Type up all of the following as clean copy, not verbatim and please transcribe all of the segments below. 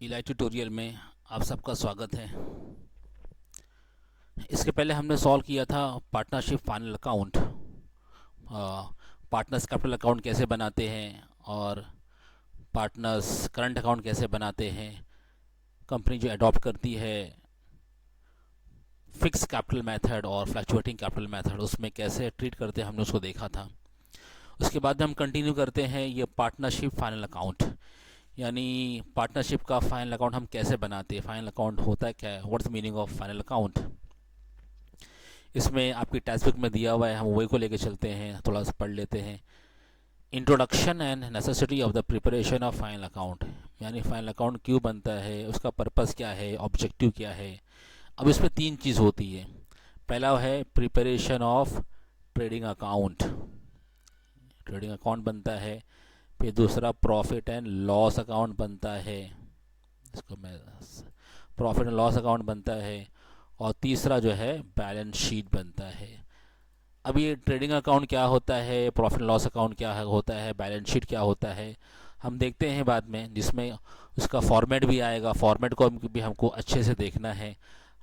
इलाइ tutorial में आप सबका स्वागत है। इसके पहले हमने सॉल्व किया था partnership final account. Partners capital account कैसे बनाते हैं और पार्टनर्स करंट अकाउंट कैसे बनाते हैं। कंपनी जो अडॉप्ट करती है फिक्स कैपिटल मेथड और फ्लक्चुएटिंग कैपिटल मेथड, उसमें कैसे ट्रीट करते हैं हमने उसको देखा था। उसके बाद हम कंटिन्यू करते हैं ये पार्टनरशिप फाइनल अकाउंट, यानी पार्टनरशिप का फाइनल अकाउंट हम कैसे बनाते हैं। फाइनल अकाउंट होता है क्या है, what's the meaning of final account. इसमें आपकी टेक्स्ट बुक में दिया हुआ है, हम वही को लेके चलते हैं, थोड़ा सा पढ़ लेते हैं। Introduction and necessity of the preparation of final account, यानी फाइनल अकाउंट क्यों बनता है, उसका पर्पस क्या है, ऑब्जेक्टिव क्या है। अब इसमें तीन चीज़ होती है। पहला है preparation of trading account, trading account बनता है। फिर दूसरा प्रॉफिट एंड लॉस अकाउंट बनता है, इसको मैं प्रॉफिट एंड लॉस अकाउंट बनता है। और तीसरा जो है बैलेंस शीट बनता है। अब ये ट्रेडिंग अकाउंट क्या होता है, प्रॉफिट एंड लॉस अकाउंट क्या होता है, बैलेंस शीट क्या होता है, हम देखते हैं बाद में, जिसमें उसका फॉर्मेट भी आएगा। फॉर्मेट को भी हमको अच्छे से देखना है।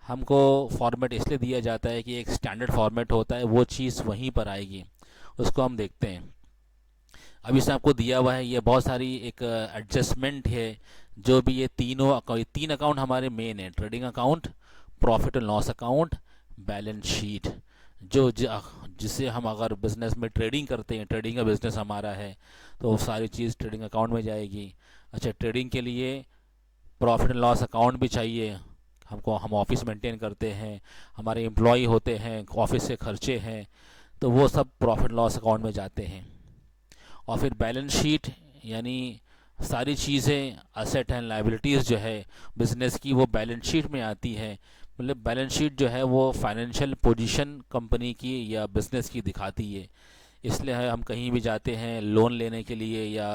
हमको फॉर्मेट इसलिए दिया जाता है कि एक स्टैंडर्ड फॉर्मेट होता है, वो चीज़ वहीं पर आएगी, उसको हम देखते हैं। अब इसमें आपको दिया हुआ है, ये बहुत सारी एक एडजस्टमेंट है। जो भी ये तीन अकाउंट हमारे मेन है, trading account, profit and loss account, balance sheet. जिससे हम अगर बिज़नेस में ट्रेडिंग करते हैं, ट्रेडिंग का बिज़नेस हमारा है, तो वो सारी चीज़ ट्रेडिंग अकाउंट में जाएगी। अच्छा, ट्रेडिंग के लिए प्रॉफिट एंड लॉस अकाउंट भी चाहिए हमको। हम ऑफिस मेंटेन करते हैं, हमारे एम्प्लॉय होते हैं, ऑफिस से खर्चे हैं, तो वो सब प्रॉफिट लॉस अकाउंट में जाते हैं। और फिर बैलेंस शीट, यानी सारी चीज़ें असेट एंड लाइबिलिटीज़ जो है बिज़नेस की, वो बैलेंस शीट में आती है। मतलब बैलेंस शीट जो है वो फाइनेंशियल पोजीशन कंपनी की या बिज़नेस की दिखाती है। इसलिए हम कहीं भी जाते हैं लोन लेने के लिए या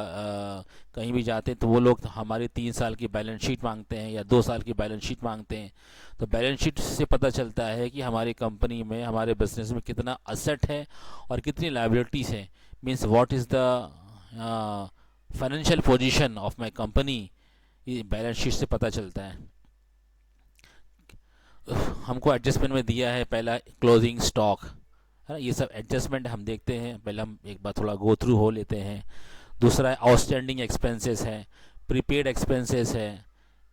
कहीं भी जाते हैं, तो वो लोग हमारी 3 साल की बैलेंस शीट मांगते हैं या 2 साल की बैलेंस शीट मांगते हैं। तो बैलेंस शीट से पता चलता है कि हमारी कंपनी में, हमारे बिजनेस में कितना असेट है और कितनी लाइबिलिटीज़ है। Means what is the financial position of my company, ये बैलेंस शीट से पता चलता है। हमको एडजस्टमेंट में दिया है पहला क्लोजिंग स्टॉक, है ना। ये सब एडजस्टमेंट हम देखते हैं, पहले हम एक बार थोड़ा गो थ्रू हो लेते हैं। दूसरा है आउटस्टैंडिंग एक्सपेंसेस है, प्रीपेड एक्सपेंसेस है,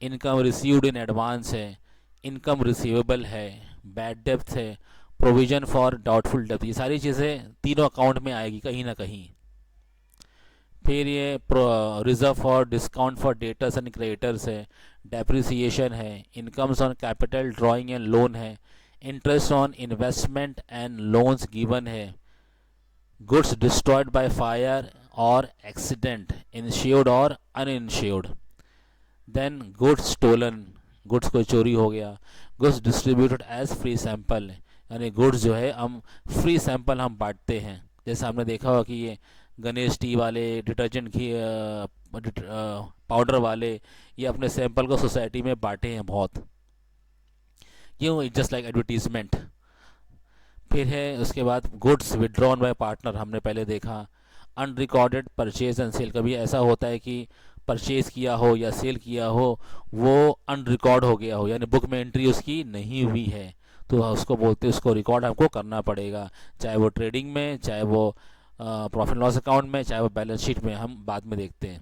इनकम रिसीव्ड इन एडवांस है, इनकम रिसीवेबल है, बैड डेब्ट है, प्रोविजन फॉर डाउटफुल डेब्ट। ये सारी चीज़ें तीनों अकाउंट में आएगी कहीं ना कहीं। फिर ये reserve for discount for debtors and creditors है, डेप्रिसिएशन है, incomes on capital drawing and loan है, interest on investment and loans given है, गुड्स डिस्ट्रॉयड बाय फायर और एक्सीडेंट, इंश्योर्ड और uninsured. Then goods stolen, goods कोई चोरी हो गया। Goods distributed as free sample, यानी गुड्स जो है हम फ्री सैंपल हम बांटते हैं। जैसे हमने देखा होगा कि ये गणेश टी वाले, डिटर्जेंट की पाउडर वाले, ये अपने सैंपल को सोसाइटी में बांटे हैं बहुत, क्यों, जस्ट लाइक एडवर्टीजमेंट। फिर है उसके बाद गुड्स विड्रॉन बाय पार्टनर, हमने पहले देखा। अनरिकॉर्डेड परचेज एंड सेल, कभी ऐसा होता है कि परचेज किया हो या सेल किया हो, वो अनरिकॉर्ड हो गया हो, यानी बुक में एंट्री उसकी नहीं हुई है, तो उसको बोलते हैं, उसको रिकॉर्ड हमको करना पड़ेगा, चाहे वो ट्रेडिंग में, चाहे वो प्रॉफिट लॉस अकाउंट में, चाहे वो बैलेंस शीट में, हम बाद में देखते हैं।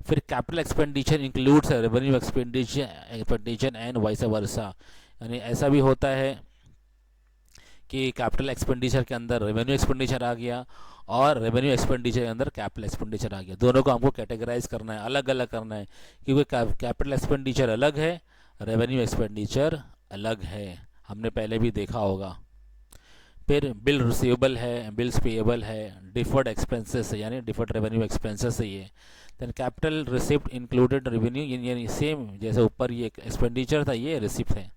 फिर capital expenditure includes revenue expenditure and vice वर्सा, यानी ऐसा भी होता है कि कैपिटल एक्सपेंडिचर के अंदर रेवेन्यू एक्सपेंडिचर आ गया और रेवेन्यू एक्सपेंडिचर के अंदर कैपिटल एक्सपेंडिचर आ गया। दोनों को हमको कैटेगराइज करना है, अलग अलग करना है, क्योंकि कैपिटल एक्सपेंडिचर अलग है, रेवेन्यू एक्सपेंडिचर अलग है, हमने पहले भी देखा होगा। फिर बिल रिसीवेबल है, बिल्स पेएबल है, डिफर्ड एक्सपेंसेस है, यानी डिफर्ड रेवेन्यू एक्सपेंसेस है ये। Then capital receipt included revenue, यानी सेम जैसे ऊपर ये एक्सपेंडिचर था, ये रिसिप्ट है।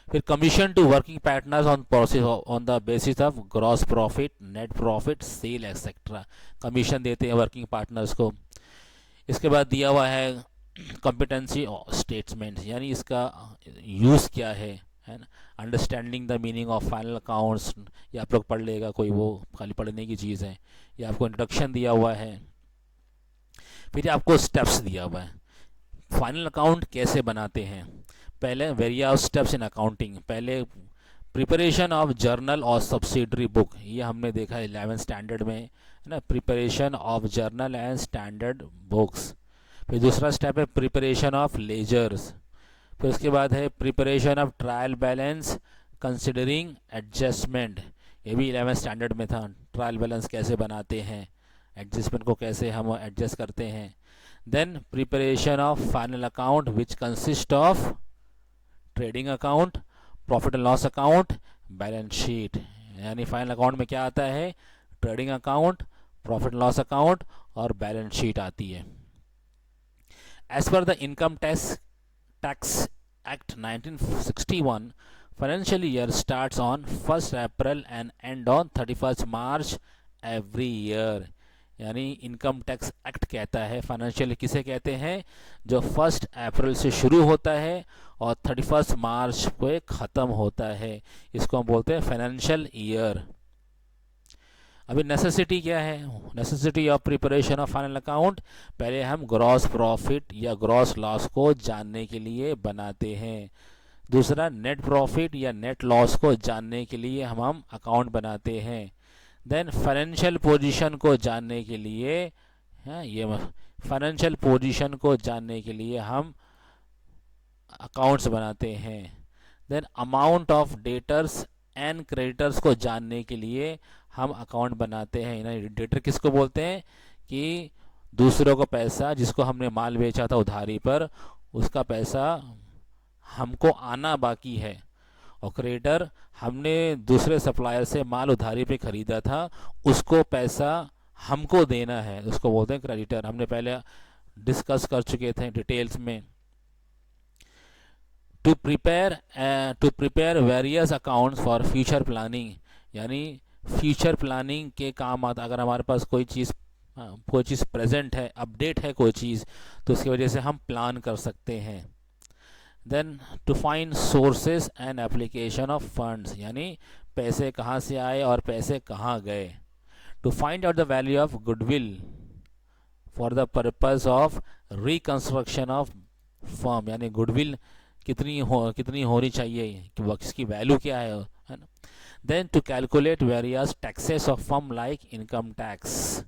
फिर commission to working partners on process on the basis of gross profit, net profit, sale etcetera, commission देते हैं वर्किंग पार्टनर्स को। इसके बाद दिया हुआ है कॉम्पिटेंसी स्टेटमेंट, यानी इसका यूज़ क्या है ना। Understanding the meaning of final accounts, ये आप लोग पढ़ लेगा, कोई वो खाली पढ़ने की चीज़ है। ये आपको इंट्रोडक्शन दिया हुआ है। फिर आपको स्टेप्स दिया हुआ है फाइनल अकाउंट कैसे बनाते हैं? पहले वेरियस स्टेप्स इन अकाउंटिंग। पहले प्रिपरेशन ऑफ जर्नल और सब्सिडरी बुक, ये हमने देखा 11th स्टैंडर्ड में, है ना, preparation of journal and standard books. फिर दूसरा स्टेप है प्रिपरेशन ऑफ लेजर्स। फिर उसके बाद है preparation of trial balance considering adjustment, ये भी 11th स्टैंडर्ड में था। ट्रायल बैलेंस कैसे बनाते हैं, एडजस्टमेंट को कैसे हम एडजस्ट करते हैं। Then preparation of final account which consist of trading account, profit and loss account, balance sheet. यानी फाइनल अकाउंट में क्या आता है? Trading account, profit and loss account और बैलेंस शीट आती है। As per the income tax act 1961, financial year starts on 1st April and end on 31st March every year। यानी income tax act कहता है फाइनेंशियल किसे कहते हैं? जो 1 अप्रैल से शुरू होता है और 31 मार्च को ख़त्म होता है, इसको हम बोलते हैं फाइनेंशियल ईयर। अभी नेसेसिटी क्या है? Necessity of preparation of final account, पहले हम ग्रॉस प्रॉफिट या ग्रॉस लॉस को जानने के लिए बनाते हैं। दूसरा नेट प्रॉफिट या नेट लॉस को जानने के लिए हम अकाउंट बनाते हैं। देन फाइनेंशियल पोजीशन को जानने के लिए, ये फाइनेंशियल पोजीशन को जानने के लिए हम अकाउंट्स बनाते हैं। Then amount of debtors and creditors को जानने के लिए हम अकाउंट बनाते हैं। डेटर किसको बोलते हैं? कि दूसरों को पैसा, जिसको हमने माल बेचा था उधारी पर, उसका पैसा हमको आना बाकी है। और क्रेडिटर, हमने दूसरे सप्लायर से माल उधारी पे ख़रीदा था, उसको पैसा हमको देना है, उसको बोलते हैं क्रेडिटर। हमने पहले डिस्कस कर चुके थे डिटेल्स में। To prepare various accounts for future planning, यानी फ्यूचर प्लानिंग के काम आता। अगर हमारे पास कोई चीज़ प्रेजेंट है, अपडेट है कोई चीज़, तो उसकी वजह से हम प्लान कर सकते हैं। Then to find sources and application of funds, यानी पैसे कहाँ से आए और पैसे कहाँ गए। To find out the value of goodwill for the purpose of reconstruction of firm, यानी गुडविल कितनी होनी चाहिए, कि इसकी वैल्यू क्या है ना। Then to calculate various taxes of firm like income tax,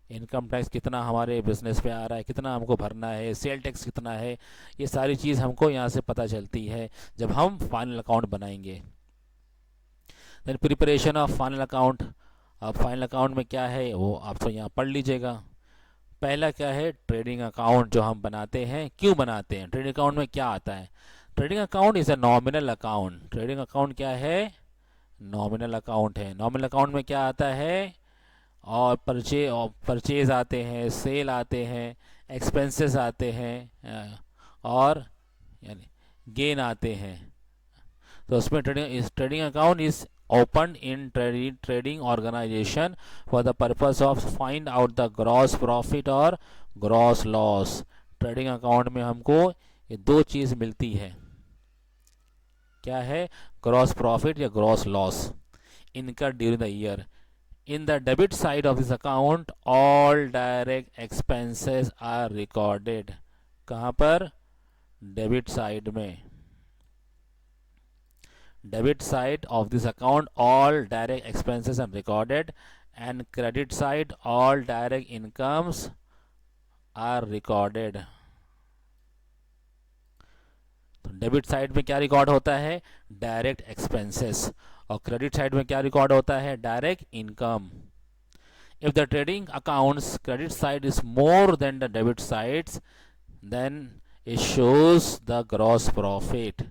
income tax कितना हमारे बिजनेस पे आ रहा है, कितना हमको भरना है, सेल टैक्स कितना है, ये सारी चीज़ हमको यहाँ से पता चलती है जब हम फाइनल अकाउंट बनाएंगे। Then preparation of final account. अब फाइनल अकाउंट में क्या है वो आप तो यहाँ पढ़ लीजिएगा। पहला क्या है? ट्रेडिंग अकाउंट जो हम बनाते हैं। क्यों बनाते हैं? ट्रेडिंग अकाउंट में क्या आता है? Trading account is a nominal account. Trading account क्या है? नॉमिनल अकाउंट है। नॉमिनल अकाउंट में क्या आता है? और परचेज आते हैं, सेल आते हैं, एक्सपेंसेस आते हैं और यानी गेन आते हैं। तो उसमें trading account is open in trading organization for the purpose of find out the gross profit और ग्रॉस लॉस। ट्रेडिंग अकाउंट में हमको ये दो चीज़ मिलती है। क्या है? ग्रॉस प्रॉफिट या gross loss incurred during the year. In the debit side of this account, all direct expenses are recorded। कहाँ पर? डेबिट साइड में। Debit side of this account, all direct expenses are recorded, and credit side, all direct incomes are recorded। तो debit side में क्या record होता है? Direct expenses. और credit side में क्या रिकॉर्ड होता है? Direct income. If the trading accounts credit side is more than the debit sides, then it shows the gross profit.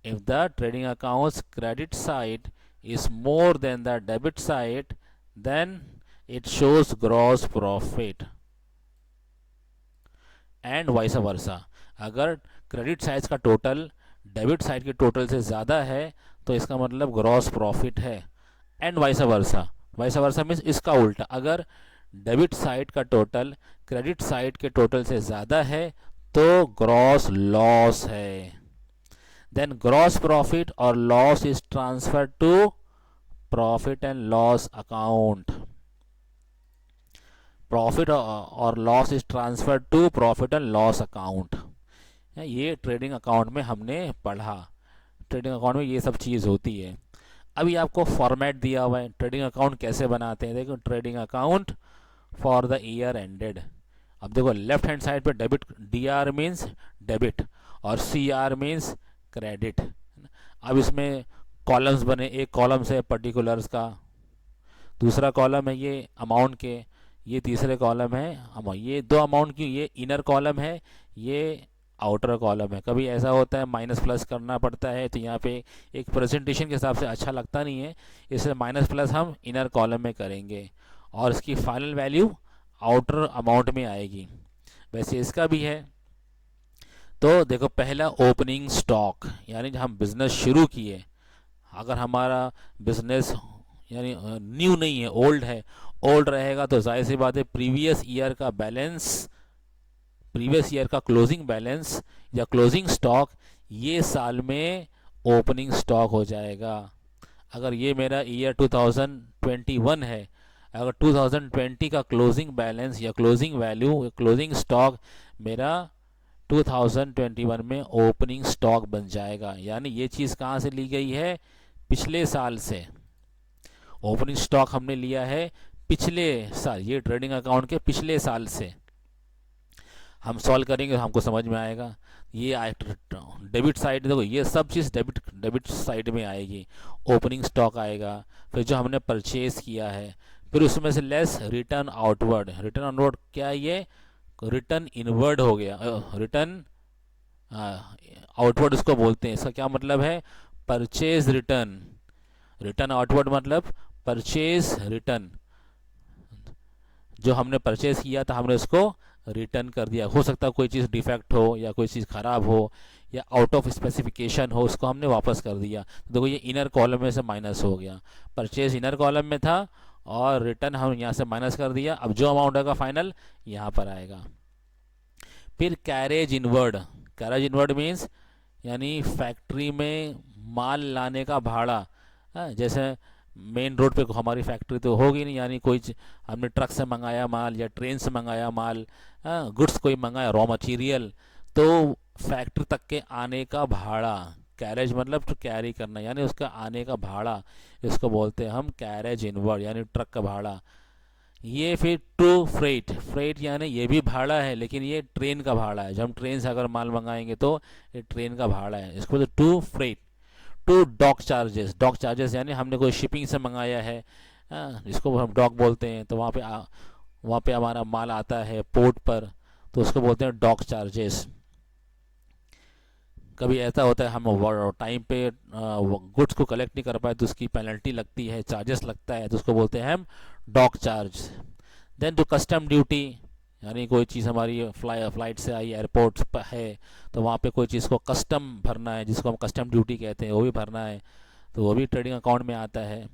If the trading accounts credit side is more than the debit side, then it shows gross profit and vice versa। अगर credit side का total debit side के total से ज़्यादा है तो इसका मतलब gross profit है, and vice versa. Vice versa means इसका उल्टा, अगर डेबिट साइड का टोटल क्रेडिट साइड के टोटल से ज़्यादा है तो ग्रॉस लॉस है। देन ग्रॉस प्रॉफिट और loss is transfer to profit and loss account. Profit और loss is transfer to profit and loss account. ये ट्रेडिंग अकाउंट में हमने पढ़ा, ट्रेडिंग अकाउंट में ये सब चीज़ होती है। अभी आपको फॉर्मेट दिया हुआ है ट्रेडिंग अकाउंट कैसे बनाते हैं। देखो, trading account for the year ended. अब देखो लेफ्ट हैंड साइड पे debit, D R means debit और सी आर मीन्स क्रेडिट। अब इसमें कॉलम्स बने, एक कॉलम से पर्टिकुलर्स का, दूसरा कॉलम है ये अमाउंट के, ये तीसरे कॉलम है अमाउंट। ये दो अमाउंट की, ये इनर कॉलम है, ये आउटर कॉलम है। कभी ऐसा होता है माइनस प्लस करना पड़ता है, तो यहाँ पे एक प्रेजेंटेशन के हिसाब से अच्छा लगता नहीं है, इसलिए माइनस प्लस हम इनर कॉलम में करेंगे और इसकी फाइनल वैल्यू आउटर अमाउंट में आएगी। वैसे इसका भी है। तो देखो, पहला ओपनिंग स्टॉक, यानी जब हम बिज़नेस शुरू किए, अगर हमारा बिज़नेस यानी न्यू नहीं है, ओल्ड है, ओल्ड रहेगा तो जाहिर सी बात है प्रीवियस ईयर का बैलेंस, प्रीवियस ईयर का क्लोजिंग बैलेंस या क्लोजिंग स्टॉक ये साल में ओपनिंग स्टॉक हो जाएगा। अगर ये मेरा ईयर 2021 है, अगर 2020 का क्लोजिंग बैलेंस या क्लोजिंग वैल्यू, क्लोजिंग स्टॉक मेरा 2021 में ओपनिंग स्टॉक बन जाएगा। यानी ये चीज़ कहाँ से ली गई है, पिछले साल से। ओपनिंग स्टॉक हमने लिया है पिछले साल, ये ट्रेडिंग अकाउंट के पिछले साल से। हम सॉल्व करेंगे तो हमको समझ में आएगा। ये डेबिट साइड, देखो ये सब चीज़ डेबिट साइड में आएगी। ओपनिंग स्टॉक आएगा, फिर जो हमने परचेज किया है, फिर उसमें से less return outward. Return outward क्या है, ये रिटर्न इनवर्ड हो गया, रिटर्न आउटवर्ड इसको बोलते हैं। इसका क्या मतलब है, परचेज रिटर्न। रिटर्न आउटवर्ड मतलब परचेज रिटर्न, जो हमने परचेज किया था हमने उसको रिटर्न कर दिया। हो सकता है कोई चीज़ डिफेक्ट हो या कोई चीज़ ख़राब हो या आउट ऑफ स्पेसिफिकेशन हो, उसको हमने वापस कर दिया। तो देखो ये इनर कॉलम में से माइनस हो गया, परचेज इनर कॉलम में था और रिटर्न हम यहाँ से माइनस कर दिया। अब जो अमाउंट आएगा फाइनल यहाँ पर आएगा। फिर carriage inward. Carriage inward means यानी फैक्ट्री में माल लाने का भाड़ा। जैसे मेन रोड पे हमारी फैक्ट्री तो होगी नहीं, यानी कोई हमने ट्रक से मंगाया माल या ट्रेन से मंगाया माल, गुड्स कोई मंगाया, रॉ मटेरियल, तो फैक्ट्री तक के आने का भाड़ा। कैरेज मतलब टू कैरी करना, यानी उसका आने का भाड़ा, इसको बोलते हैं हम कैरेज इनवर्ड, यानी ट्रक का भाड़ा। ये फिर टू फ्रेट। फ्रेट यानी ये भी भाड़ा है, लेकिन ये ट्रेन का भाड़ा है। जब हम ट्रेन से अगर माल मंगाएंगे तो ये ट्रेन का भाड़ा है, इसको बोलते to freight. To dock charges. Dock charges यानी हमने कोई शिपिंग से मंगाया है, जिसको हम डॉक बोलते हैं, तो वहाँ पे हमारा माल आता है पोर्ट पर, तो उसको बोलते हैं डॉक चार्जेस। कभी ऐसा होता है हम टाइम पे गुड्स को कलेक्ट नहीं कर पाए तो उसकी पेनल्टी लगती है, चार्जेस लगता है, तो उसको बोलते हैं हम dock charge. Then to custom duty, यानी कोई चीज़ हमारी फ्लाइट से आई, एयरपोर्ट पर है, तो वहाँ पे कोई चीज़ को कस्टम भरना है, जिसको हम कस्टम ड्यूटी कहते हैं, वो भी भरना है, तो वो भी ट्रेडिंग अकाउंट में आता है।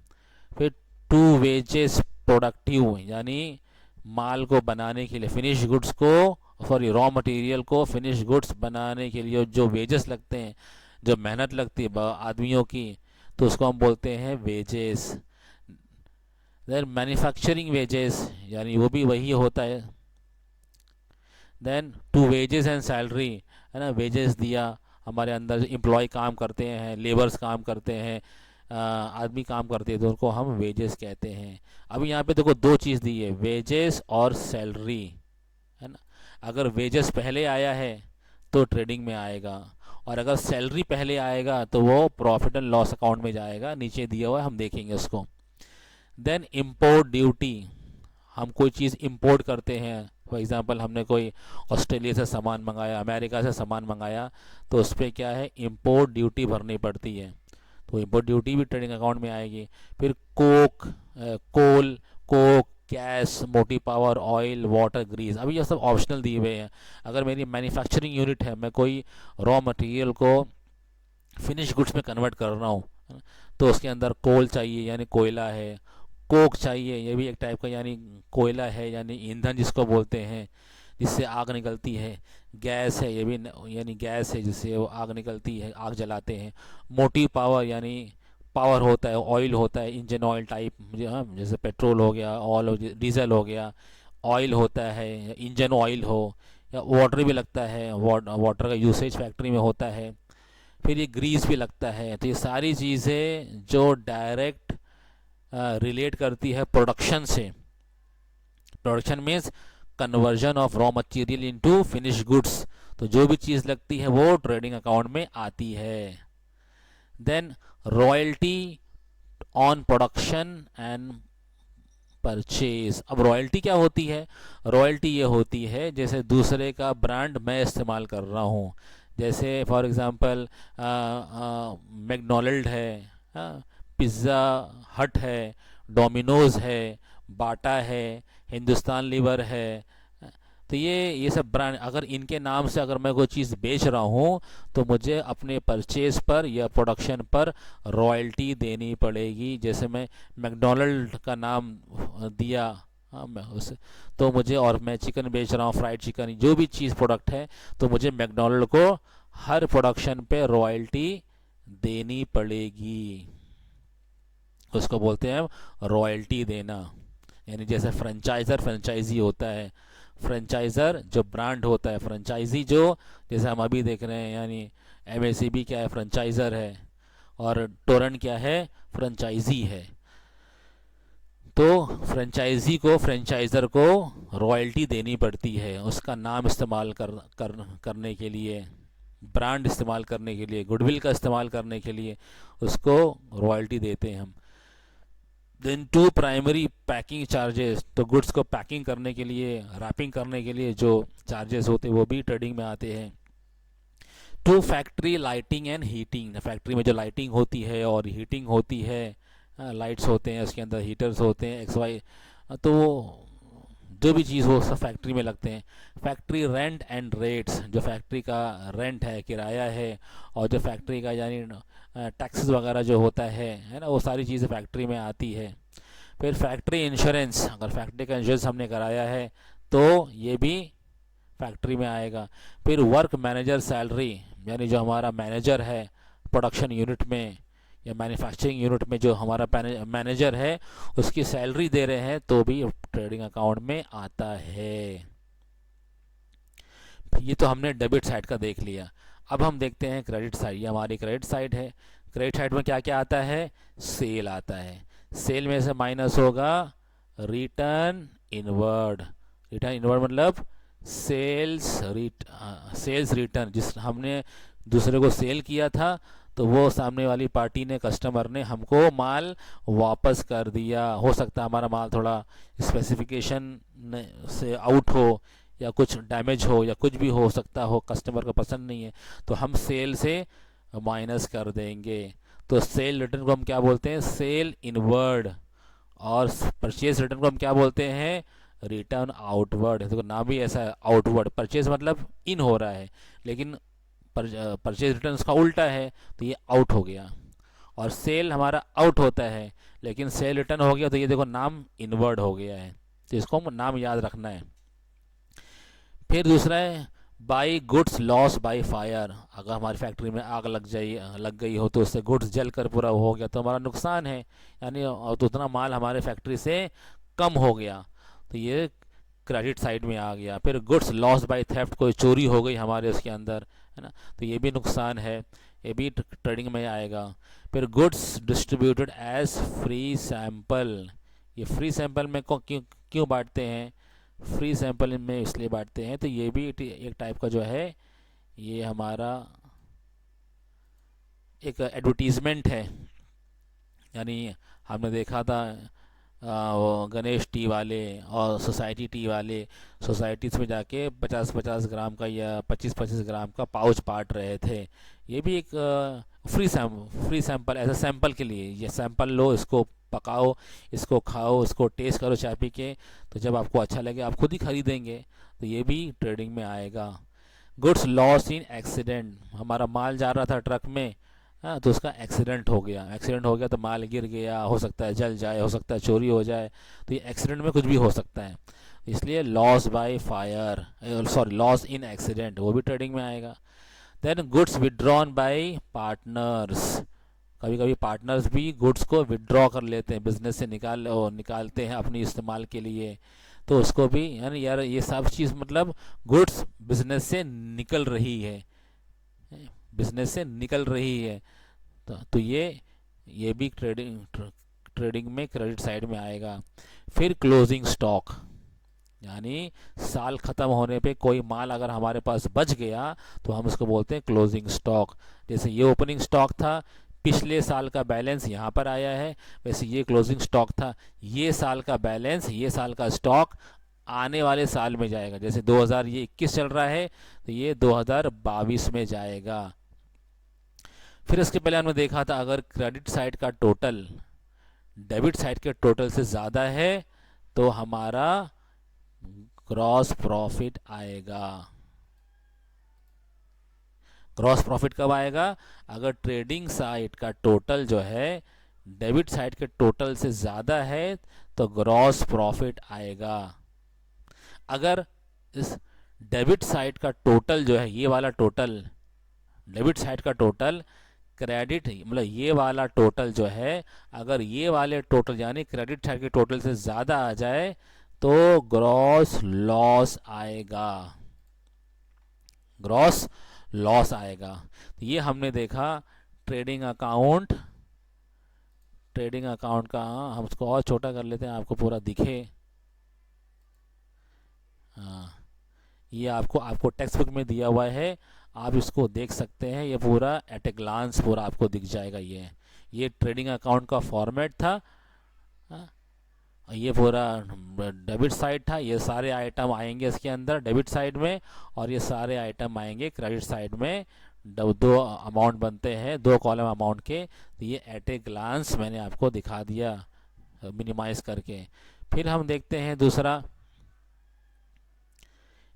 फिर टू वेजेस प्रोडक्टिव, यानी माल को बनाने के लिए, फिनिश गुड्स को, सॉरी रॉ मटेरियल को फिनिश गुड्स बनाने के लिए जो वेजेस लगते हैं, जो मेहनत लगती है आदमियों की, तो उसको हम बोलते हैं वेजेस। देन मैन्युफैक्चरिंग वेजेस, यानी वो भी वही होता है। Then to wages and salary, है ना, वेजेस दिया, हमारे अंदर एम्प्लॉय काम करते हैं, लेबर्स काम करते हैं, आदमी काम करते हैं, तो उनको हम वेजेस कहते हैं। अब यहाँ पे देखो दो चीज़ दी है, वेजेस और सैलरी, है ना। अगर वेजेस पहले आया है तो ट्रेडिंग में आएगा, और अगर सैलरी पहले आएगा तो वो प्रॉफिट एंड लॉस अकाउंट में जाएगा, नीचे दिया हुआ है, हम देखेंगे उसको। देन इम्पोर्ट ड्यूटी, हम कोई चीज़ इंपोर्ट करते हैं, फॉर एग्जांपल हमने कोई ऑस्ट्रेलिया से सामान मंगाया, अमेरिका से सामान मंगाया, तो उस पर क्या है, इंपोर्ट ड्यूटी भरनी पड़ती है, तो इंपोर्ट ड्यूटी भी ट्रेडिंग अकाउंट में आएगी। फिर कोल, कोक, गैस, मोटी पावर, ऑयल, वाटर, ग्रीस, अभी ये सब ऑप्शनल दिए हुए हैं। अगर मेरी मैन्युफैक्चरिंग यूनिट है, मैं कोई रॉ मटेरियल को फिनिश गुड्स में कन्वर्ट कर रहा हूँ, तो उसके अंदर कोल चाहिए, यानी कोयला है, कोक चाहिए, ये भी एक टाइप का यानी कोयला है, यानी ईंधन जिसको बोलते हैं, जिससे आग निकलती है। गैस है, ये भी यानी गैस है जिससे वो आग निकलती है, आग जलाते हैं। मोटी पावर यानी पावर होता है, ऑयल होता है, इंजन ऑयल टाइप, हाँ, जैसे पेट्रोल हो गया, ऑयल हो, डीजल हो गया, ऑयल होता है, या इंजन ऑयल हो, या वाटर भी लगता है, वाटर का यूसेज फैक्ट्री में होता है। फिर ये ग्रीस भी लगता है। तो ये सारी चीज़ें जो डायरेक्ट रिलेट करती है प्रोडक्शन से। Production means conversion of raw material into finish goods. तो जो भी चीज़ लगती है वो ट्रेडिंग अकाउंट में आती है। Then royalty on production and purchase. अब रॉयल्टी क्या होती है? रॉयल्टी ये होती है जैसे दूसरे का ब्रांड मैं इस्तेमाल कर रहा हूँ, जैसे फॉर एग्ज़ाम्पल मैकडोनल्ड है, पिज़्ज़ा हट है, डोमिनोज़ है, बाटा है, हिंदुस्तान लीवर है। तो ये सब ब्रांड, अगर इनके नाम से अगर मैं कोई चीज़ बेच रहा हूँ तो मुझे अपने परचेज पर या प्रोडक्शन पर रॉयल्टी देनी पड़ेगी। जैसे मैं मैकडोनल्ड का नाम दिया, हाँ, मैं उस तो मुझे, और मैं चिकन बेच रहा हूँ, फ्राइड चिकन, जो भी चीज़ प्रोडक्ट है, तो मुझे मैकडोनल्ड को हर प्रोडक्शन पे रॉयल्टी देनी पड़ेगी। उसको बोलते हैं रॉयल्टी देना। यानी जैसे फ्रेंचाइज़र फ्रेंचाइजी होता है, फ्रेंचाइज़र जो ब्रांड होता है, फ्रेंचाइजी जो, जैसे हम अभी देख रहे हैं, यानी एमएसीबी क्या है? फ्रेंचाइज़र है। और टोरेंट क्या है? फ्रेंचाइजी है। तो फ्रेंचाइजी को, फ्रेंचाइज़र को रॉयल्टी देनी पड़ती है उसका नाम इस्तेमाल करने के लिए, ब्रांड इस्तेमाल करने के लिए, गुडविल का इस्तेमाल करने के लिए उसको रॉयल्टी देते हैं हम। Then to primary packing charges. तो गुड्स को पैकिंग करने के लिए, रैपिंग करने के लिए जो चार्जेस होते हैं वो भी ट्रेडिंग में आते हैं। To factory lighting and heating. Factory में जो लाइटिंग होती है और हीटिंग होती है, लाइट्स होते हैं उसके अंदर, हीटर्स होते हैं, एक्स वाई, तो जो भी चीज़ हो सब फैक्ट्री में लगते हैं। Factory rent and rates. जो फैक्ट्री का रेंट है, किराया है, और जो फैक्ट्री का यानी टैक्सेस वगैरह जो होता है ना, वो सारी चीज़ें फैक्ट्री में आती है। फिर फैक्ट्री इंश्योरेंस। अगर फैक्ट्री का इंश्योरेंस हमने कराया है तो ये भी फैक्ट्री में आएगा। फिर वर्क मैनेजर सैलरी, यानी जो हमारा मैनेजर है प्रोडक्शन यूनिट में या मैन्युफैक्चरिंग यूनिट में, जो हमारा मैनेजर है उसकी सैलरी दे रहे हैं तो भी ट्रेडिंग अकाउंट में आता है। ये तो हमने डेबिट साइड का देख लिया। अब हम देखते हैं क्रेडिट साइड। ये हमारी क्रेडिट साइड है। क्रेडिट साइड में क्या क्या आता है? सेल आता है। सेल में से माइनस होगा रिटर्न इनवर्ड। रिटर्न इनवर्ड मतलब सेल्स रिटर्न। जिस हमने दूसरे को सेल किया था तो वो सामने वाली पार्टी ने, कस्टमर ने हमको माल वापस कर दिया। हो सकता है हमारा माल थोड़ा स्पेसिफिकेशन से आउट हो, या कुछ डैमेज हो, या कुछ भी हो सकता हो, कस्टमर को पसंद नहीं है, तो हम सेल से माइनस कर देंगे। तो सेल रिटर्न को हम क्या बोलते हैं? Sale inward. और परचेज रिटर्न को हम क्या बोलते हैं? Return outward. देखो नाम भी ऐसा है, आउटवर्ड। परचेज मतलब इन हो रहा है, लेकिन परचेज रिटर्न उसका उल्टा है, तो ये आउट हो गया। और सेल हमारा आउट होता है, लेकिन सेल रिटर्न हो गया, तो ये देखो नाम इनवर्ड हो गया है। तो इसको नाम याद रखना है। फिर दूसरा है by goods loss by fire. अगर हमारी फैक्ट्री में आग लग गई हो तो उससे गुड्स जल कर पूरा हो गया तो हमारा नुकसान है, यानी तो उतना माल हमारे फैक्ट्री से कम हो गया, तो ये क्रेडिट साइड में आ गया। फिर गुड्स लॉस बाय थेफ्ट, कोई चोरी हो गई हमारे उसके अंदर, है ना, तो ये भी नुकसान है, ये भी ट्रेडिंग में आएगा। फिर goods distributed as free sample. ये फ्री सैंपल में क्यों क्यों बांटते हैं? फ्री सैंपल में इसलिए बांटते हैं, तो ये भी एक टाइप का जो है, ये हमारा एक एडवर्टीजमेंट है। यानी हमने देखा था वो गणेश टी वाले और सोसाइटी टी वाले सोसाइटीज़ में जाके 50-50 ग्राम का या 25-25 ग्राम का पाउच बांट रहे थे। ये भी एक फ्री सैंपल, ऐसा सैंपल के लिए, ये सैंपल लो, इसको पकाओ, इसको खाओ, इसको टेस्ट करो चाय पी के, तो जब आपको अच्छा लगे आप खुद ही खरीदेंगे। तो ये भी ट्रेडिंग में आएगा। Goods loss in accident. हमारा माल जा रहा था ट्रक में, हाँ, तो उसका एक्सीडेंट हो गया तो माल गिर गया, हो सकता है जल जाए, हो सकता है चोरी हो जाए, तो ये एक्सीडेंट में कुछ भी हो सकता है, इसलिए loss by fire, sorry loss in accident, वो भी ट्रेडिंग में आएगा। Then goods withdrawn by partners. कभी कभी पार्टनर्स भी गुड्स को विड्रॉ कर लेते हैं, बिजनेस से निकालते हैं अपनी इस्तेमाल के लिए, तो उसको भी यानी यार ये सब चीज़ मतलब गुड्स बिजनेस से निकल रही है, बिजनेस से निकल रही है। तो ये भी ट्रेडिंग में क्रेडिट साइड में आएगा। फिर क्लोजिंग स्टॉक, यानी साल ख़त्म होने पे कोई माल अगर हमारे पास बच गया तो हम उसको बोलते हैं क्लोजिंग स्टॉक। जैसे ये ओपनिंग स्टॉक था, पिछले साल का बैलेंस यहाँ पर आया है, वैसे ये क्लोजिंग स्टॉक था, ये साल का बैलेंस, ये साल का स्टॉक आने वाले साल में जाएगा। जैसे 2021 चल रहा है तो ये 2022 में जाएगा। फिर इसके पहले हमने देखा था अगर क्रेडिट साइड का टोटल डेबिट साइड के टोटल से ज़्यादा है तो हमारा ग्रॉस प्रॉफिट आएगा। ग्रॉस प्रॉफिट कब आएगा? अगर ट्रेडिंग साइड का टोटल जो है डेबिट साइड के टोटल से ज़्यादा है तो ग्रॉस प्रॉफिट आएगा। अगर इस डेबिट साइड का टोटल जो है, ये वाला टोटल डेबिट साइड का टोटल क्रेडिट मतलब ये वाला टोटल जो है, अगर ये वाले टोटल यानी क्रेडिट साइड के टोटल से ज़्यादा आ जाए तो ग्रॉस लॉस आएगा, ग्रॉस लॉस आएगा। तो ये हमने देखा ट्रेडिंग अकाउंट। ट्रेडिंग अकाउंट का हम उसको और छोटा कर लेते हैं, आपको पूरा दिखे। हाँ, ये आपको टेक्स्ट बुक में दिया हुआ है, आप इसको देख सकते हैं। ये पूरा एट ए ग्लांस पूरा आपको दिख जाएगा। ये ट्रेडिंग अकाउंट का फॉर्मेट था। ये पूरा डेबिट साइड था, ये सारे आइटम आएंगे इसके अंदर डेबिट साइड में, और ये सारे आइटम आएंगे क्रेडिट साइड में। दो अमाउंट बनते हैं, दो कॉलम अमाउंट के। तो ये एट ए ग्लांस मैंने आपको दिखा दिया मिनिमाइज करके। फिर हम देखते हैं दूसरा,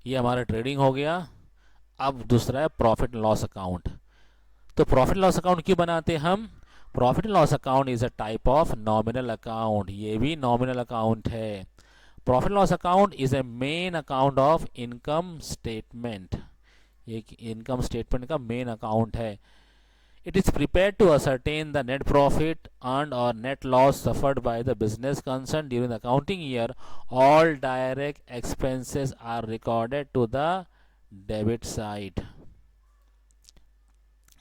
ये हमारा ट्रेडिंग हो गया। अब दूसरा है प्रॉफिट एंड लॉस अकाउंट। तो प्रॉफिट लॉस अकाउंट क्यों बनाते हैं हम? Profit and loss account is a type of nominal account, ये भी नॉमिनल अकाउंट है। Profit loss account is a main account of income statement, ये इनकम स्टेटमेंट का मेन अकाउंट है। It is prepared to ascertain the net profit earned or net loss suffered by the business concerned during the accounting year. All direct expenses are recorded to the debit side.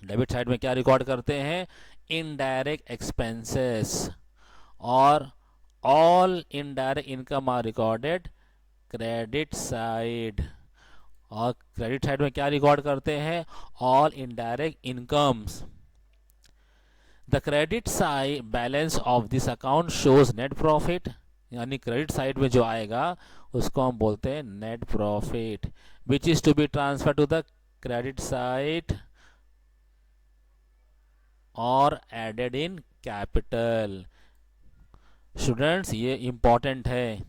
Debit side में क्या record करते हैं? Indirect expenses, और all indirect income are recorded credit side. और credit side में क्या record करते हैं? All indirect incomes. The credit side balance of this account shows net profit, यानी क्रेडिट साइड में जो आएगा उसको हम बोलते हैं net profit, which is to be transfer to the credit side और एडेड इन कैपिटल। स्टूडेंट्स, ये इंपॉर्टेंट है।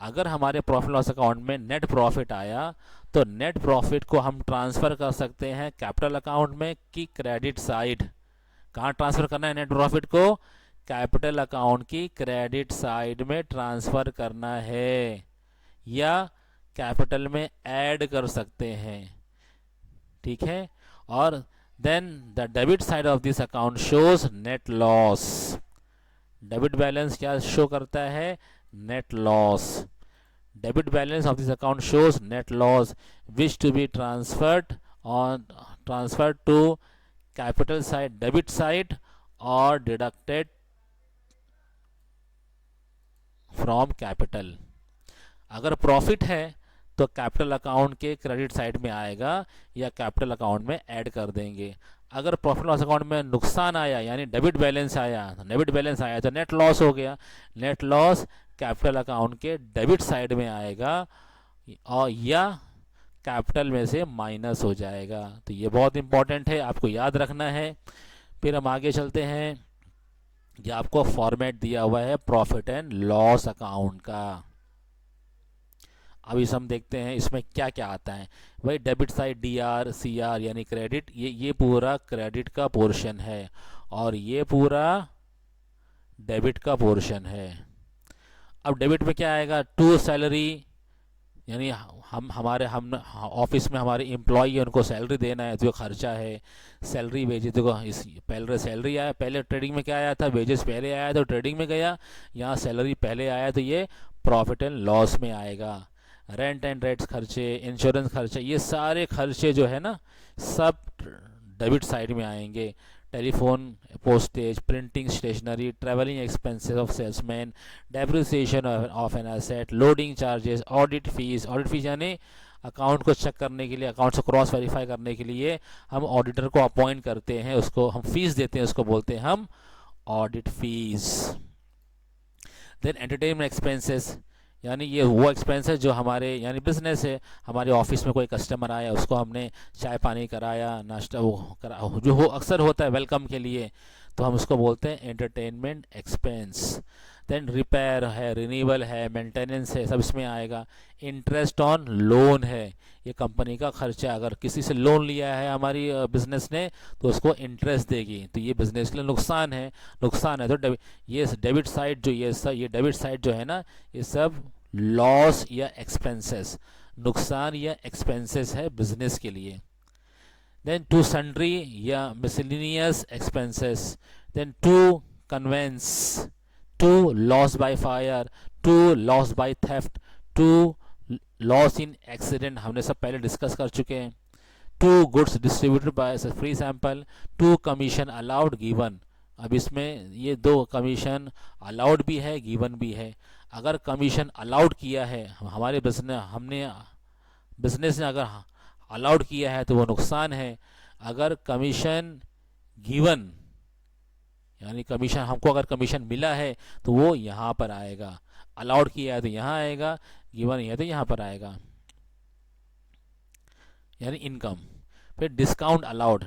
अगर हमारे प्रॉफिट लॉस अकाउंट में नेट प्रॉफिट आया तो नेट प्रॉफिट को हम ट्रांसफ़र कर सकते हैं कैपिटल अकाउंट में कि क्रेडिट साइड। कहाँ ट्रांसफ़र करना है नेट प्रॉफिट को? कैपिटल अकाउंट की क्रेडिट साइड में ट्रांसफ़र करना है, या कैपिटल में ऐड कर सकते हैं। ठीक है। और then the debit side of this account shows net loss. Debit balance क्या शो करता है? Net loss. Debit balance of this account shows net loss which to be transferred to capital side debit side और deducted from capital. अगर profit है तो capital account के credit side में आएगा या कैपिटल अकाउंट में ऐड कर देंगे। अगर प्रॉफिट लॉस अकाउंट में नुकसान आया यानी डेबिट बैलेंस आया तो नेट लॉस हो गया। नेट लॉस कैपिटल अकाउंट के डेबिट साइड में आएगा और या कैपिटल में से माइनस हो जाएगा। तो ये बहुत इंपॉर्टेंट है, आपको याद रखना है। फिर हम आगे चलते हैं। ये आपको फॉर्मेट दिया हुआ है प्रॉफिट एंड लॉस अकाउंट का। अब इस हम देखते हैं इसमें क्या क्या आता है। वही डेबिट साइड DR CR यानी क्रेडिट, ये पूरा क्रेडिट का पोर्शन है और ये पूरा डेबिट का पोर्शन है। अब डेबिट में क्या आएगा? टू सैलरी, यानी हम ऑफिस में हमारे एम्प्लॉई है, उनको सैलरी देना है तो जो खर्चा है। सैलरी वेजेस, देखो इस पहले सैलरी आया, पहले ट्रेडिंग में क्या आया था? वेजेस पहले आया तो ट्रेडिंग में गया, यहाँ सैलरी पहले आया तो ये प्रॉफिट एंड लॉस में आएगा। रेंट एंड रेंट्स खर्चे, इंश्योरेंस खर्चे, ये सारे खर्चे जो है ना सब डेबिट साइड में आएंगे। Telephone, postage, printing, stationery, travelling expenses of salesman, depreciation of an asset, loading charges, audit fees यानी अकाउंट को चेक करने के लिए, अकाउंट से क्रॉस वेरीफाई करने के लिए हम ऑडिटर को अपॉइंट करते हैं, उसको हम फीस देते हैं, उसको बोलते हैं हम audit fees. Then entertainment expenses, यानी ये वो एक्सपेंसेस जो हमारे यानी बिजनेस है, हमारे ऑफिस में कोई कस्टमर आया, उसको हमने चाय पानी कराया, नाश्ता वो करा, जो हो अक्सर होता है वेलकम के लिए, तो हम उसको बोलते हैं एंटरटेनमेंट एक्सपेंस। देन रिपेयर है, रिन्यूअल है, मेंटेनेंस है, सब इसमें आएगा। इंटरेस्ट ऑन लोन है, ये कंपनी का खर्चा, अगर किसी से लोन लिया है हमारी बिजनेस ने तो उसको इंटरेस्ट देगी, तो ये बिजनेस के लिए नुकसान है। तो ये डेबिट साइड जो ये डेबिट साइड जो है ना, ये सब लॉस या एक्सपेंसेस, नुकसान या एक्सपेंसेस है बिजनेस के लिए। देन टू सन्ड्री या miscellaneous expenses, then to conveyance, to loss by fire, to loss by theft, to loss in accident, हमने सब पहले डिस्कस कर चुके हैं। To goods distributed by free sample, to commission allowed given. अब इसमें ये दो कमीशन अलाउड भी है, गिवन भी है। अगर कमीशन अलाउड किया है हमारे बिजनेस ने अगर अलाउड किया है तो वो नुकसान है। अगर कमीशन गिवन यानी कमीशन हमको अगर कमीशन मिला है तो वो यहाँ पर आएगा, अलाउड किया है तो यहाँ आएगा, गिवन है तो यहाँ पर आएगा, यानी इनकम। फिर डिस्काउंट अलाउड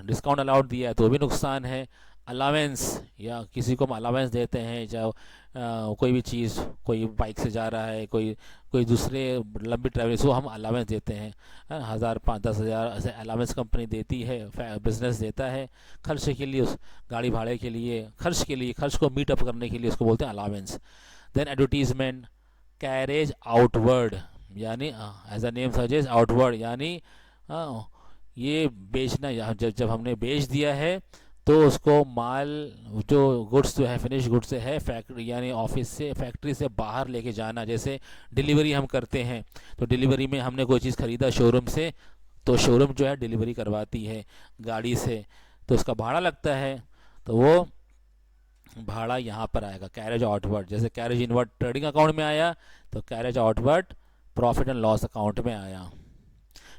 दिया है तो भी नुकसान है। अलावेंस, या किसी को हम अलावेंस देते हैं, चाहे कोई भी चीज़, कोई बाइक से जा रहा है, कोई दूसरे लंबी ट्रैवल, उसको हम अलावेंस देते हैं, 1000, 5-10 हज़ार ऐसे अलावेंस कंपनी देती है, बिजनेस देता है खर्च के लिए, उस गाड़ी भाड़े के लिए, खर्च को मीट अप करने के लिए, उसको बोलते हैं allowance. Then advertisement, carriage outward, यानी as a name suggest outward, यानी ये बेचना, जब हमने बेच दिया है तो उसको माल जो गुड्स जो है फिनिश गुड्स है फैक्ट्री यानी ऑफिस से फैक्ट्री से बाहर लेके जाना। जैसे डिलीवरी हम करते हैं तो डिलीवरी में हमने कोई चीज़ ख़रीदा शोरूम से, तो शोरूम जो है डिलीवरी करवाती है गाड़ी से, तो उसका भाड़ा लगता है, तो वो भाड़ा यहाँ पर आएगा कैरेज आउटवर्ड। जैसे कैरेज इनवर्ड ट्रेडिंग अकाउंट में आया तो carriage outward profit and loss account में आया।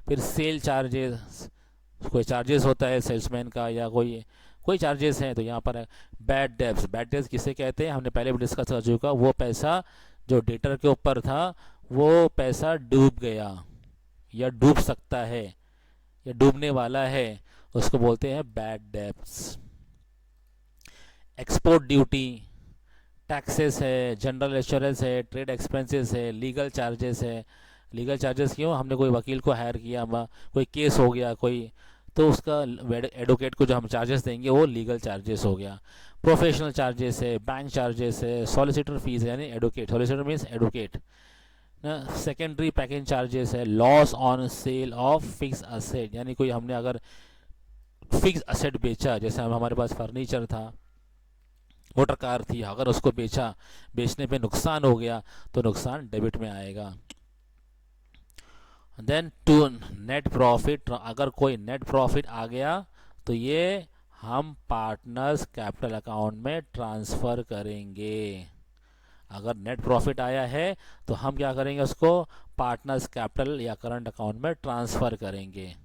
फिर सेल चार्जेस, कोई चार्जेस होता है सेल्समैन का या कोई चार्जेस हैं तो यहाँ पर है। बैड डेब्ट्स किसे कहते हैं, हमने पहले भी डिस्कस कर चुका, वो पैसा जो डेटर के ऊपर था वो पैसा डूब गया या डूब सकता है या डूबने वाला है, उसको बोलते हैं bad debts. Export duty, taxes है, जनरल इंश्योरेंस है, ट्रेड एक्सपेंसेस है, लीगल चार्जेस है। लीगल चार्जेस क्यों, हमने कोई वकील को हायर किया, कोई केस हो गया तो उसका एडवोकेट को जो हम चार्जेस देंगे वो लीगल चार्जेस हो गया। प्रोफेशनल चार्जेस है, बैंक चार्जेस है, सॉलिसिटर फीस यानी एडवोकेट, सॉलिसिटर मीन्स एडवोकेट ना। सेकेंडरी पैकेज चार्जेस है, loss on sale of fix asset, यानी कोई हमने अगर फिक्स असेट बेचा, जैसे हमारे पास फर्नीचर था, मोटर कार थी, अगर उसको बेचने पे नुकसान हो गया तो नुकसान डेबिट में आएगा। देन टू नेट प्रॉफिट, अगर कोई नेट प्रॉफिट आ गया तो ये हम पार्टनर्स कैपिटल अकाउंट में ट्रांसफ़र करेंगे। अगर नेट प्रॉफिट आया है तो हम क्या करेंगे, उसको पार्टनर्स कैपिटल या करंट अकाउंट में ट्रांसफ़र करेंगे।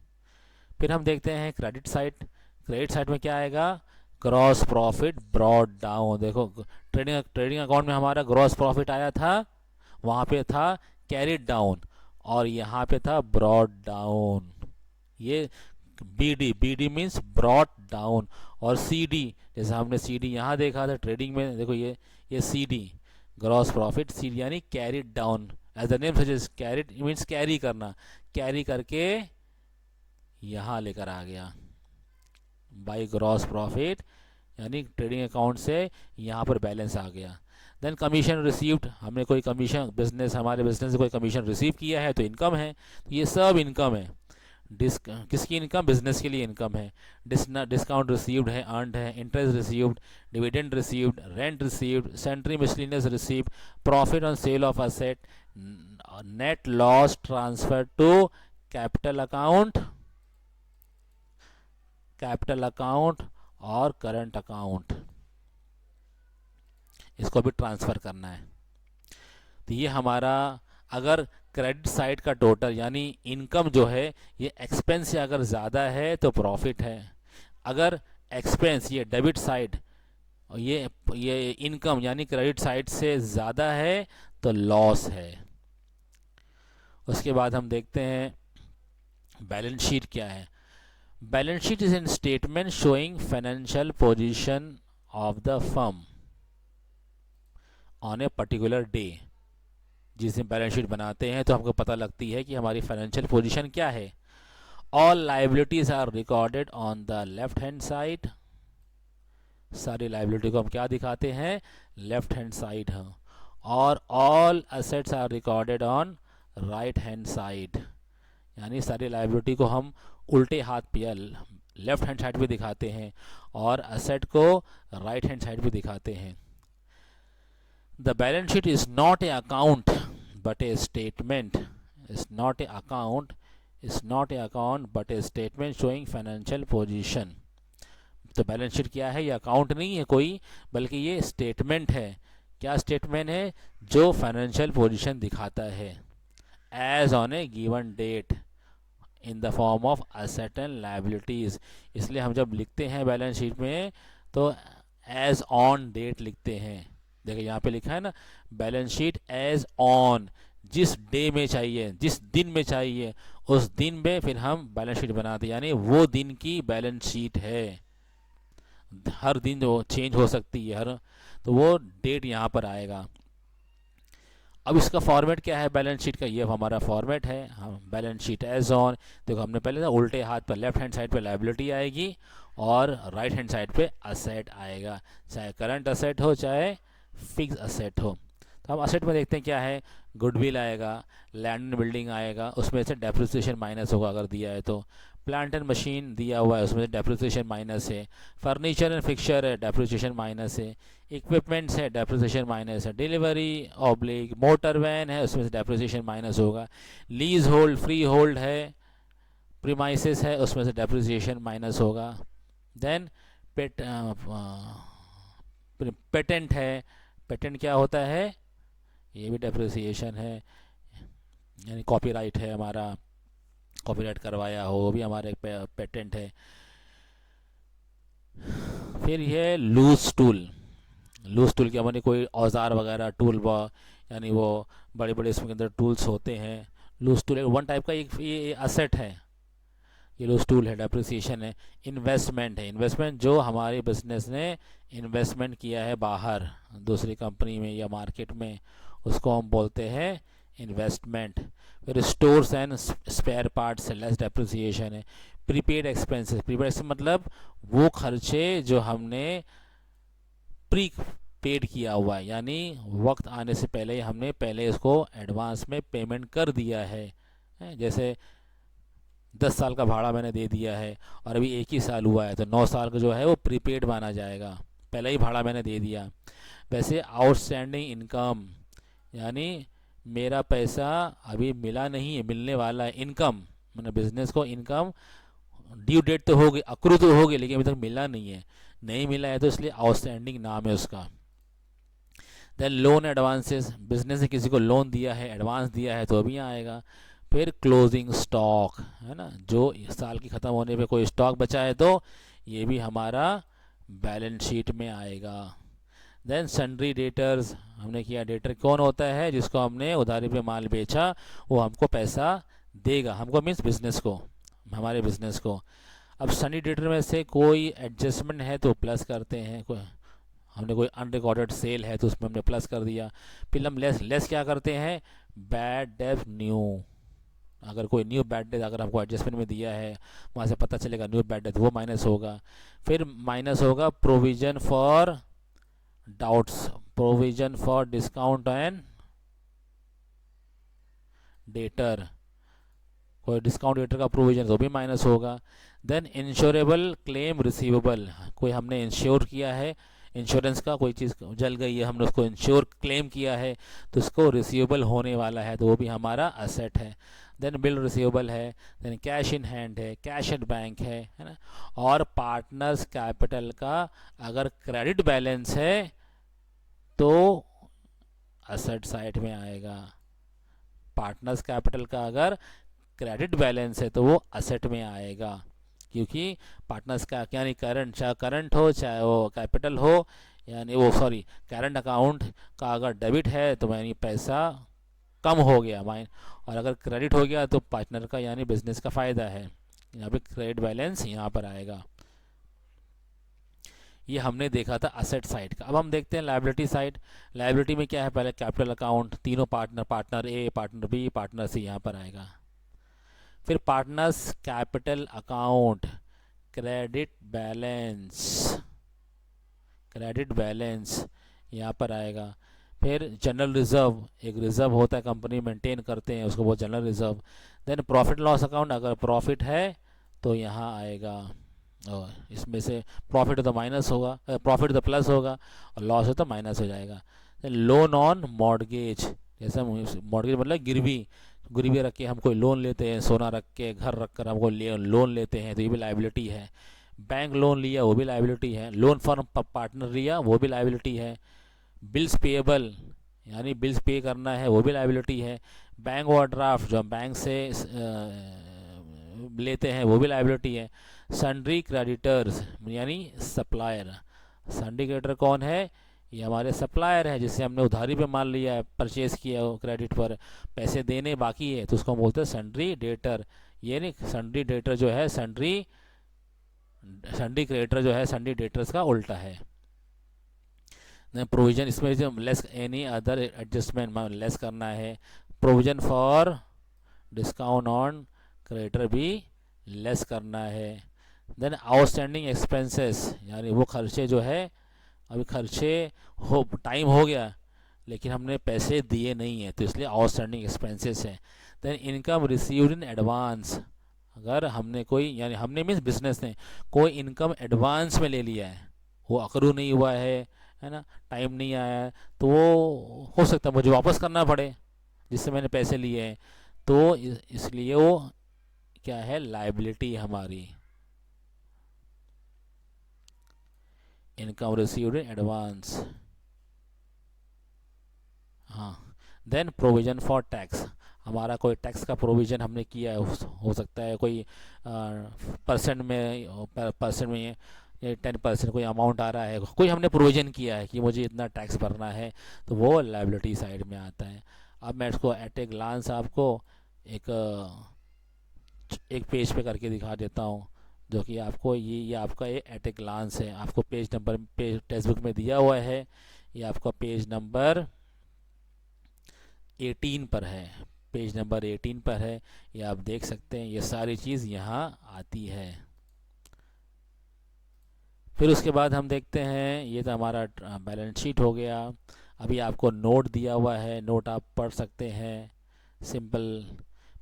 फिर हम देखते हैं क्रेडिट साइड में क्या आएगा, ग्रॉस प्रॉफिट ब्रॉड डाउन। देखो ट्रेडिंग अकाउंट में हमारा ग्रॉस प्रॉफिट आया था, वहाँ पे था कैरिड डाउन और यहाँ पे था ब्रॉड डाउन। ये बीडी मीन्स ब्रॉड डाउन, और सीडी जैसे हमने सीडी यहाँ देखा था ट्रेडिंग में, देखो ये सीडी ग्रॉस प्रॉफिट, सीडी यानी carried down, as the name suggest carried means carry करना, कैरी करके यहाँ लेकर आ गया बाई ग्रॉस प्रॉफिट, यानी ट्रेडिंग अकाउंट से यहाँ पर बैलेंस आ गया। देन कमीशन रिसीव्ड, हमने कोई कमीशन हमारे बिजनेस से कोई कमीशन रिसीव किया है तो इनकम है, तो ये सब इनकम है। किसकी इनकम, बिजनेस के लिए इनकम है। डिस्काउंट रिसीव्ड है, अर्नड है, interest received, dividend received, rent received, sundry miscellaneous received, profit on sale of asset, net loss transfer to capital account, और करंट अकाउंट, इसको भी ट्रांसफ़र करना है। तो ये हमारा, अगर क्रेडिट साइड का टोटल यानी इनकम जो है ये एक्सपेंस से अगर ज़्यादा है तो प्रॉफिट है, अगर एक्सपेंस ये डेबिट साइड ये इनकम यानी क्रेडिट साइड से ज़्यादा है तो लॉस है। उसके बाद हम देखते हैं बैलेंस शीट क्या है। Balance sheet is an statement showing financial position of the firm on a particular day. जिस दिन बैलेंस शीट बनाते हैं तो हमको पता लगती है कि हमारी फाइनेंशियल पोजीशन क्या है। All liabilities are recorded on the left hand side, सारी लाइबिलिटी को हम क्या दिखाते हैं, लेफ्ट हैंड साइड है। और all assets are recorded on right hand side, यानी सारी लाइबिलिटी को हम उल्टे हाथ पे या लेफ्ट हैंड साइड पे दिखाते हैं और असेट को राइट हैंड साइड पे दिखाते हैं। The balance sheet is not a account but a statement, is not a account, but a statement showing financial position। तो बैलेंस शीट क्या है, ये अकाउंट नहीं है कोई, बल्कि ये स्टेटमेंट है। क्या स्टेटमेंट है, जो फाइनेंशियल पोजीशन दिखाता है as on a given date in the form of asset and liabilities. इसलिए हम जब लिखते हैं बैलेंस शीट में तो एज ऑन डेट लिखते हैं। देखिए यहाँ पे लिखा है ना, बैलेंस शीट एज ऑन, जिस डे में चाहिए, जिस दिन में चाहिए उस दिन में फिर हम बैलेंस शीट बनाते हैं, यानी वो दिन की बैलेंस शीट है। हर दिन जो चेंज हो सकती है तो वो डेट यहाँ पर आएगा। अब इसका फॉर्मेट क्या है बैलेंस शीट का, ये हमारा फॉर्मेट है। हम बैलेंस शीट एज ऑन, देखो हमने पहले ना उल्टे हाथ पर लेफ्ट हैंड साइड पे लायबिलिटी आएगी और राइट हैंड साइड पे असेट आएगा, चाहे करंट असेट हो चाहे फिक्स असेट हो। तो हम असेट में देखते हैं क्या है, गुडविल आएगा, लैंड एंड बिल्डिंग आएगा, उसमें से डेप्रिसिएशन माइनस होगा अगर दिया है तो। प्लांट एंड मशीन दिया हुआ है, उसमें से डेप्रिसिएशन माइनस है। फर्नीचर एंड फिक्सचर है, डेप्रिसिएशन माइनस है। इक्विपमेंट्स है, डेप्रिसिएशन माइनस है। डिलीवरी ऑब्लिक मोटर वैन है, उसमें से डेप्रिसिएशन माइनस होगा। लीज होल्ड, फ्री होल्ड है, प्रीमाइसेस है, उसमें से डेप्रिसिएशन माइनस होगा। देन पेटेंट है, पेटेंट क्या होता है, ये भी डेप्रिसिएशन है, यानी कॉपीराइट है हमारा, कॉपीराइट करवाया हो वो भी हमारा एक पेटेंट है। फिर ये लूज टूल, लूज टूल क्या माने, कोई औजार वगैरह टूल यानी वो बड़े बड़े इसमें अंदर टूल्स होते हैं। लूज टूल एक वन टाइप का एक ये असेट है, ये लूज टूल है, डेप्रिसिएशन है। इन्वेस्टमेंट है, इन्वेस्टमेंट जो हमारे बिजनेस ने इन्वेस्टमेंट किया है बाहर दूसरी कंपनी में या मार्केट में, उसको हम बोलते हैं इन्वेस्टमेंट। फिर stores and spare parts less depreciation है। प्रीपेड एक्सपेंसेस, प्रीपेड एक्सपेंस मतलब वो खर्चे जो हमने प्री पेड किया हुआ है, यानी वक्त आने से पहले ही हमने पहले इसको एडवांस में पेमेंट कर दिया है। जैसे 10 साल का भाड़ा मैंने दे दिया है और अभी 1 ही साल हुआ है तो 9 साल का जो है वो प्रीपेड माना जाएगा, पहले ही भाड़ा मैंने दे दिया। वैसे आउटस्टैंडिंग इनकम, यानी मेरा पैसा अभी मिला नहीं है, मिलने वाला है। इनकम मैंने बिजनेस को इनकम ड्यू डेट तो हो गई, अक्रू तो हो गई, लेकिन अभी तक मिला नहीं है, नहीं मिला है तो इसलिए आउटस्टैंडिंग नाम है उसका। देन लोन एडवांसेस, बिजनेस ने किसी को लोन दिया है, एडवांस दिया है तो अभी आएगा। फिर क्लोजिंग स्टॉक है ना, जो साल की ख़त्म होने पे कोई स्टॉक बचा है तो ये भी हमारा बैलेंस शीट में आएगा। देन सन्ड्री डेटर्स, हमने किया, डेटर कौन होता है, जिसको हमने उधारी पे माल बेचा वो हमको पैसा देगा, हमको मीन्स बिजनेस को, हमारे बिजनेस को। अब सन्ड्री डेटर में से कोई एडजस्टमेंट है तो प्लस करते हैं, हमने कोई अनरिकॉर्डेड सेल है तो उसमें हमने प्लस कर दिया। फिर हम लेस क्या करते हैं, बैड डेट न्यू, अगर कोई न्यू बैड डेट अगर हमको एडजस्टमेंट में दिया है वहाँ से पता चलेगा न्यू बैड डेट, वो माइनस होगा। फिर माइनस होगा provision for doubts, provision for discount and debtor, कोई डिस्काउंट रेटर का प्रोविजन तो भी माइनस होगा। देन इंश्योरेबल क्लेम रिसीवेबल, कोई हमने इंश्योर किया है, इंश्योरेंस का कोई चीज़ जल गई है, हमने उसको इंश्योर क्लेम किया है तो उसको रिसीवेबल होने वाला है, तो वो भी हमारा असेट है। देन बिल रिसीवेबल है, देन कैश इन हैंड है, कैश एट बैंक है ना। और पार्टनर्स कैपिटल का अगर क्रेडिट बैलेंस है तो असेट साइड में आएगा। पार्टनर्स कैपिटल का अगर क्रेडिट बैलेंस है तो वो असेट में आएगा, क्योंकि पार्टनर्स का यानी करंट, चाहे करंट हो चाहे वो कैपिटल हो, यानी वो सॉरी करंट अकाउंट का अगर डेबिट है तो यानी पैसा कम हो गया माइन, और अगर क्रेडिट हो गया तो पार्टनर का यानी बिजनेस का फ़ायदा है। यहाँ पे क्रेडिट बैलेंस यहाँ पर आएगा। ये हमने देखा था असेट साइड का। अब हम देखते हैं लायबिलिटी साइड। लायबिलिटी में क्या है, पहले कैपिटल अकाउंट, तीनों पार्टनर, पार्टनर ए, पार्टनर बी, पार्टनर सी यहाँ पर आएगा। फिर partners capital account, credit balance, credit balance यहाँ पर आएगा। फिर जनरल रिजर्व, एक रिजर्व होता है कंपनी मेंटेन करते हैं उसको, वो general reserve. Then profit loss account, अगर प्रॉफिट है तो यहाँ आएगा, और इसमें से प्रॉफिट हो तो माइनस होगा, प्रॉफिट तो प्लस होगा और लॉस हो तो माइनस हो जाएगा। लोन ऑन मॉर्गेज, जैसे मॉर्गेज मतलब गिरवी, गिरवी रख के हम कोई लोन लेते हैं, सोना रख के, घर रख कर हम कोई लोन लेते हैं तो ये भी लाइबिलिटी है। बैंक लोन लिया वो भी लाइबिलिटी है। लोन फॉर्म पार्टनर लिया वो भी लाइबिलिटी है। बिल्स पेएबल यानी बिल्स पे करना है वो भी लाइबिलिटी है। बैंक ओवरड्राफ्ट जो हम बैंक से लेते हैं वो भी लाइबिलिटी है। सन्ड्री क्रेडिटर्स यानी सप्लायर, सन्ड्री क्रेडिटर कौन है, ये हमारे सप्लायर है जिससे हमने उधारी पे माल लिया है, परचेज किया हो, क्रेडिट पर पैसे देने बाकी है तो उसको हम बोलते हैं सन्ड्री डेटर। ये नहीं, सन्ड्री डेटर जो है सन्ड्री क्रेडिटर जो है सन्ड्री डेटर्स का उल्टा है। प्रोविजन, इसमें जो less any other adjustment less करना है। Provision for discount on creditor भी लेस करना है। देन आउटस्टैंडिंग एक्सपेंसेस यानी वो खर्चे जो है, अभी खर्चे हो टाइम हो गया लेकिन हमने पैसे दिए नहीं है तो इसलिए आउटस्टैंडिंग एक्सपेंसेस है। Then income received in advance, अगर हमने कोई यानी हमने मीन्स बिजनेस ने कोई इनकम एडवांस में ले लिया है, वो अकरू नहीं हुआ है ना, टाइम नहीं आया है, तो वो हो सकता है मुझे वापस करना पड़े जिससे मैंने पैसे लिए हैं, तो इसलिए वो क्या है, लायबिलिटी हमारी, इनकम रिसीव्ड इन एडवांस। हाँ, देन प्रोविजन फॉर टैक्स, हमारा कोई टैक्स का प्रोविज़न हमने किया है, हो सकता है कोई परसेंट में 10% कोई अमाउंट आ रहा है, कोई हमने प्रोविज़न किया है कि मुझे इतना टैक्स भरना है, तो वो लायबिलिटी साइड में आता है। अब मैं इसको एट ए ग्लांस आपको एक पेज पे करके दिखा देता हूँ, जो कि आपको ये आपका ये एट ए ग्लांस है, आपको पेज नंबर टेक्स्ट बुक में दिया हुआ है, ये आपका पेज नंबर 18 पर है, पेज नंबर 18 पर है, ये आप देख सकते हैं, ये सारी चीज़ यहाँ आती है। फिर उसके बाद हम देखते हैं, ये तो हमारा बैलेंस शीट हो गया। अभी आपको नोट दिया हुआ है, नोट आप पढ़ सकते हैं सिंपल।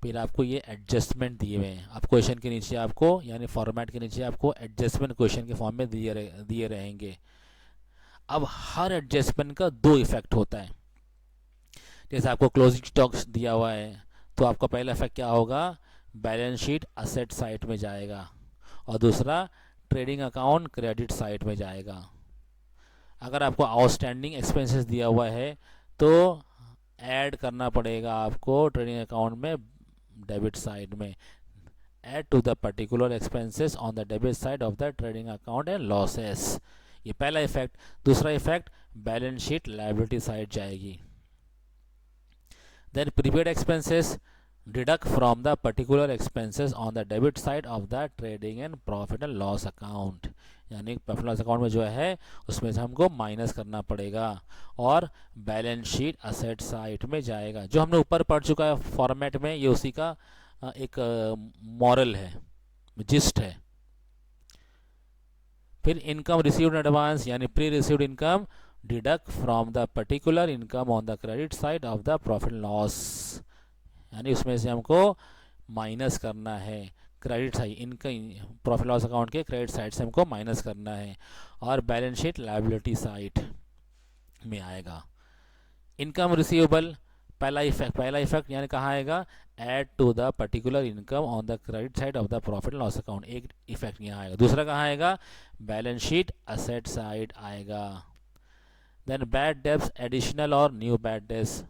फिर आपको ये एडजस्टमेंट दिए हुए हैं, आप क्वेश्चन के नीचे आपको यानी फॉर्मेट के नीचे आपको एडजस्टमेंट क्वेश्चन के फॉर्म में दिए रहेंगे। अब हर एडजस्टमेंट का दो इफेक्ट होता है। जैसे आपको क्लोजिंग स्टॉक्स दिया हुआ है तो आपका पहला इफेक्ट क्या होगा, बैलेंस शीट असेट साइड में जाएगा, और दूसरा ट्रेडिंग अकाउंट क्रेडिट साइड में जाएगा। अगर आपको आउटस्टैंडिंग एक्सपेंसेस दिया हुआ है तो ऐड करना पड़ेगा आपको ट्रेडिंग अकाउंट में डेबिट साइड में, add to the particular expenses on the debit side of the trading account and losses. ये पहला इफेक्ट। दूसरा effect, balance sheet liability side जाएगी। Then prepaid expenses deduct from the particular expenses on the debit side of the trading and profit and loss account, यानी profit loss account में जो है उसमें से हमको माइनस करना पड़ेगा और बैलेंस शीट असेट साइड में जाएगा। जो हमने ऊपर पढ़ चुका है फॉर्मेट में, ये उसी का एक मॉरल है, जिस्ट है। फिर इनकम रिसीव्ड एडवांस यानी pre received income deduct from the particular income on the credit side of the profit loss, यानी उसमें से हमको माइनस करना है क्रेडिट साइड, इनका प्रॉफिट लॉस अकाउंट के क्रेडिट साइड से हमको माइनस करना है, और बैलेंस शीट लायबिलिटी साइड में आएगा। इनकम रिसीवेबल, पहला इफेक्ट यानी कहाँ आएगा, add to the particular income on the credit side of the profit loss account, एक इफेक्ट यहाँ आएगा। दूसरा कहाँ आएगा, बैलेंस शीट असेट साइड आएगा। देन बैड डेब्ट्स एडिशनल और न्यू बैड डेब्ट्स,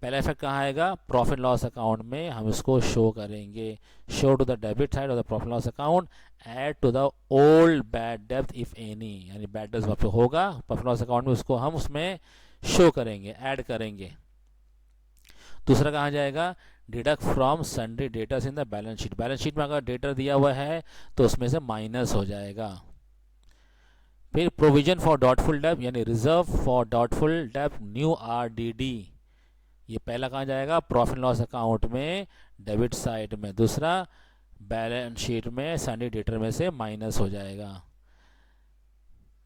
पहला इफेक्ट कहाँ आएगा, प्रॉफिट लॉस अकाउंट में हम इसको शो करेंगे, show to the debit side of the profit loss account, add to the old bad डेब्ट इफ एनी, यानी बैड डेब्ट वहाँ पे होगा प्रॉफिट लॉस अकाउंट में, उसको हम उसमें शो करेंगे, ऐड करेंगे। दूसरा कहाँ जाएगा, deduct from sundry debtors in the balance sheet, balance sheet में अगर डेटर दिया हुआ है तो उसमें से माइनस हो जाएगा। फिर प्रोविजन फॉर डॉटफुल डेब्ट यानी रिजर्व फॉर डॉटफुल डेब्ट न्यू RDD, ये पहला कहाँ जाएगा, प्रॉफिट लॉस अकाउंट में डेबिट साइड में, दूसरा बैलेंस शीट में सन्ड्री डेटर में से माइनस हो जाएगा।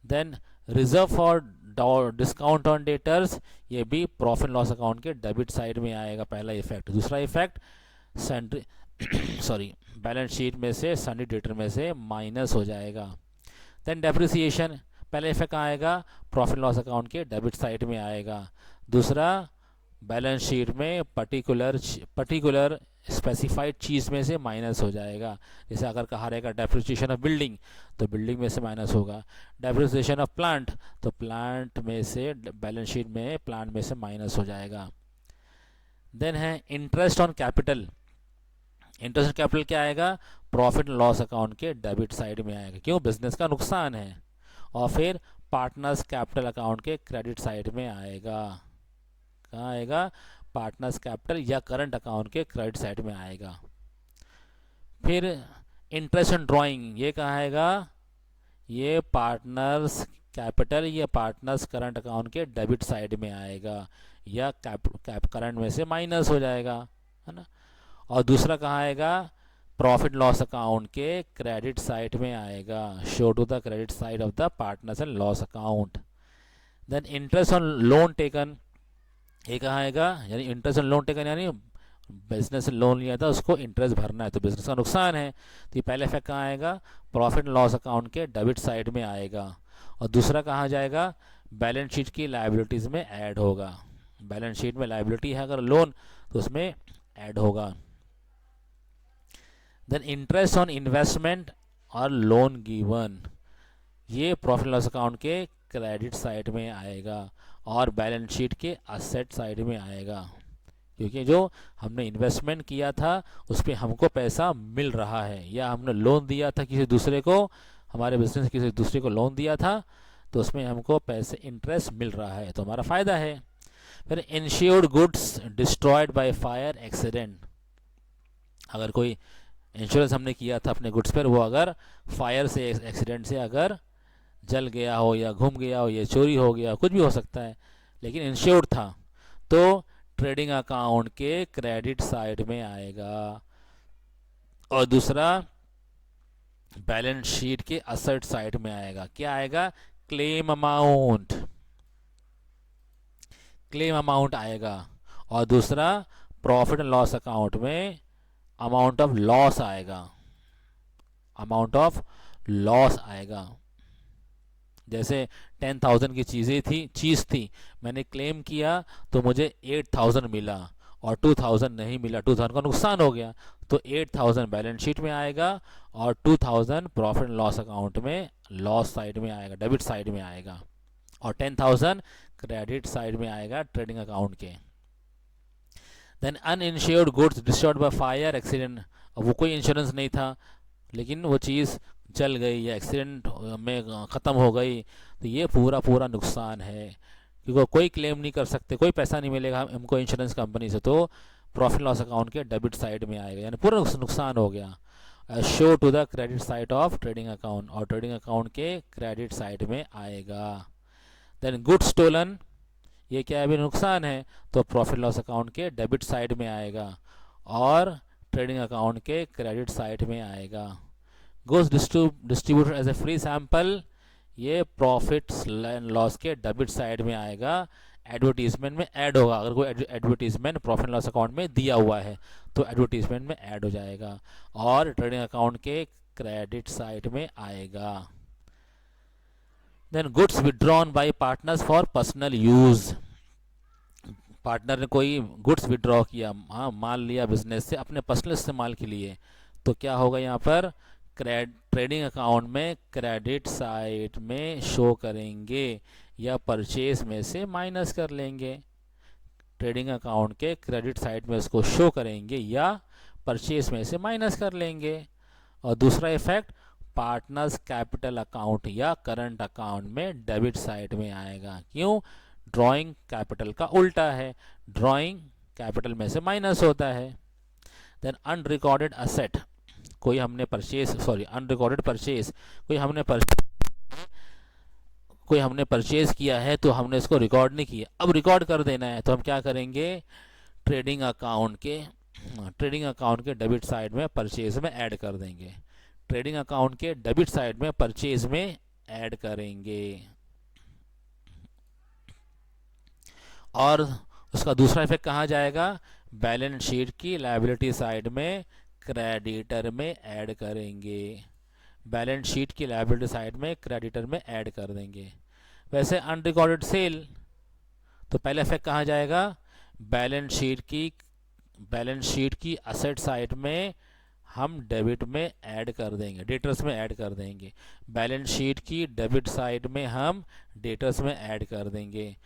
Then reserve for discount on debtors, ये भी प्रॉफिट लॉस अकाउंट के डेबिट साइड में आएगा, पहला इफेक्ट। दूसरा इफेक्ट सन्ड्री बैलेंस शीट में से सन्ड्री डेटर में से माइनस हो जाएगा। देन डेप्रिसिएशन, पहला इफेक्ट आएगा प्रॉफिट लॉस अकाउंट के डेबिट साइड में आएगा, दूसरा बैलेंस शीट में पर्टिकुलर स्पेसिफाइड चीज़ में से माइनस हो जाएगा। जैसे अगर कहा रहेगा डेप्रिसिएशन ऑफ बिल्डिंग, तो बिल्डिंग में से माइनस होगा, डेप्रिसिएशन ऑफ प्लांट, तो प्लांट में से बैलेंस शीट में प्लांट में से माइनस हो जाएगा। देन है interest on capital, interest on capital क्या आएगा, प्रॉफिट लॉस अकाउंट के डेबिट साइड में आएगा, क्यों, बिजनेस का नुकसान है। और फिर पार्टनर्स कैपिटल अकाउंट के क्रेडिट साइड में आएगा, कहाँ आएगा, पार्टनर्स कैपिटल या करंट अकाउंट के क्रेडिट साइड में आएगा। फिर इंटरेस्ट ऑन ड्राइंग, ये कहाँ आएगा, ये पार्टनर्स कैपिटल या पार्टनर्स करंट अकाउंट के डेबिट साइड में आएगा, या करंट में से माइनस हो जाएगा, है ना। और दूसरा कहाँ आएगा, प्रॉफिट लॉस अकाउंट के क्रेडिट साइड में आएगा, show to the credit side of the partners and loss account. Then interest on loan taken, ये कहाँ आएगा, यानी इंटरेस्ट ऑन लोन टेकन यानी बिजनेस से लोन लिया था उसको इंटरेस्ट भरना है, तो बिजनेस का नुकसान है, तो ये पहला इफेक्ट कहाँ आएगा, प्रॉफिट लॉस अकाउंट के डेबिट साइड में आएगा। और दूसरा कहाँ जाएगा, बैलेंस शीट की लायबिलिटीज़ में ऐड होगा, बैलेंस शीट में लायबिलिटी है अगर लोन तो उसमें ऐड होगा। देन इंटरेस्ट ऑन इन्वेस्टमेंट और लोन गिवन, ये प्रॉफिट लॉस अकाउंट के क्रेडिट साइड में आएगा और बैलेंस शीट के असेट साइड में आएगा, क्योंकि जो हमने इन्वेस्टमेंट किया था उस पर हमको पैसा मिल रहा है, या हमने लोन दिया था किसी दूसरे को, हमारे बिजनेस किसी दूसरे को लोन दिया था तो उसमें हमको पैसे इंटरेस्ट मिल रहा है, तो हमारा फ़ायदा है। फिर insured goods destroyed by fire accident, अगर कोई इंश्योरेंस हमने किया था अपने गुड्स पर, वो अगर फायर से एक्सीडेंट से अगर जल गया हो या घूम गया हो या चोरी हो गया, कुछ भी हो सकता है, लेकिन इंश्योर्ड था, तो ट्रेडिंग अकाउंट के क्रेडिट साइड में आएगा। और दूसरा बैलेंस शीट के असेट साइड में आएगा, क्या आएगा, क्लेम अमाउंट, क्लेम अमाउंट आएगा। और दूसरा प्रॉफिट एंड लॉस अकाउंट में अमाउंट ऑफ लॉस आएगा, अमाउंट ऑफ लॉस आएगा। जैसे 10,000 की चीज़ थी, मैंने क्लेम किया तो मुझे 8,000 मिला और 2,000 नहीं मिला, 2,000 का नुकसान हो गया, तो 8,000 बैलेंस शीट में आएगा और 2,000 प्रॉफिट एंड लॉस अकाउंट में लॉस साइड में आएगा, डेबिट साइड में आएगा, और 10,000 क्रेडिट साइड में आएगा ट्रेडिंग अकाउंट के। Then uninsured goods destroyed by fire accident, वो कोई इंश्योरेंस नहीं था लेकिन वो चीज़ जल गई या एक्सीडेंट में ख़त्म हो गई, तो ये पूरा नुकसान है, क्योंकि कोई क्लेम नहीं कर सकते, कोई पैसा नहीं मिलेगा हमको इंश्योरेंस कंपनी से, तो प्रॉफिट लॉस अकाउंट के डेबिट साइड में आएगा, यानी पूरा नुकसान हो गया। Show to the credit side of trading account, और ट्रेडिंग अकाउंट के क्रेडिट साइड में आएगा। देन गुड स्टोलन, ये क्या है, भी नुकसान है, तो प्रॉफिट लॉस अकाउंट के डेबिट साइड में आएगा और ट्रेडिंग अकाउंट के क्रेडिट साइड में आएगा। Goods distributed as a free sample, ये प्रॉफिट एंड लॉस के डेबिट साइड में आएगा, एडवर्टीजमेंट में ऐड होगा। अगर कोई advertisement profit and loss account में दिया हुआ है तो एडवर्टीजमेंट में ऐड हो जाएगा और ट्रेडिंग अकाउंट के क्रेडिट साइड में आएगा। Then goods withdrawn by partners for personal use. Partner ने कोई गुड्स विड्रॉ किया, हाँ माल लिया बिजनेस से अपने पर्सनल इस्तेमाल के लिए, तो क्या होगा यहाँ पर ट्रेडिंग अकाउंट में क्रेडिट साइड में शो करेंगे या परचेज में से माइनस कर लेंगे। ट्रेडिंग अकाउंट के क्रेडिट साइड में इसको शो करेंगे या परचेज में से माइनस कर लेंगे। और दूसरा इफेक्ट पार्टनर्स कैपिटल अकाउंट या करंट अकाउंट में डेबिट साइड में आएगा। क्यों? ड्राइंग कैपिटल का उल्टा है, ड्राइंग कैपिटल में से माइनस होता है। देन अनरिकॉर्डेड असेट, कोई हमने अनरिकॉर्डेड परचेज, कोई हमने परचेज किया है तो हमने इसको रिकॉर्ड नहीं किया, अब रिकॉर्ड कर देना है, तो हम क्या करेंगे, ट्रेडिंग अकाउंट के डेबिट साइड में परचेज में ऐड कर देंगे। ट्रेडिंग अकाउंट के डेबिट साइड में परचेज में ऐड करेंगे। और उसका दूसरा इफेक्ट कहाँ जाएगा, बैलेंस शीट की लायबिलिटी साइड में क्रेडिटर में ऐड करेंगे। बैलेंस शीट की लायबिलिटी साइड में क्रेडिटर में ऐड कर देंगे। वैसे अनरिकॉर्डेड सेल, तो पहला इफेक्ट कहाँ जाएगा, बैलेंस शीट की असेट साइड में हम डेबिट में ऐड कर देंगे, डेटर्स में ऐड कर देंगे। बैलेंस शीट की डेबिट साइड में हम डेटर्स में ऐड कर देंगे।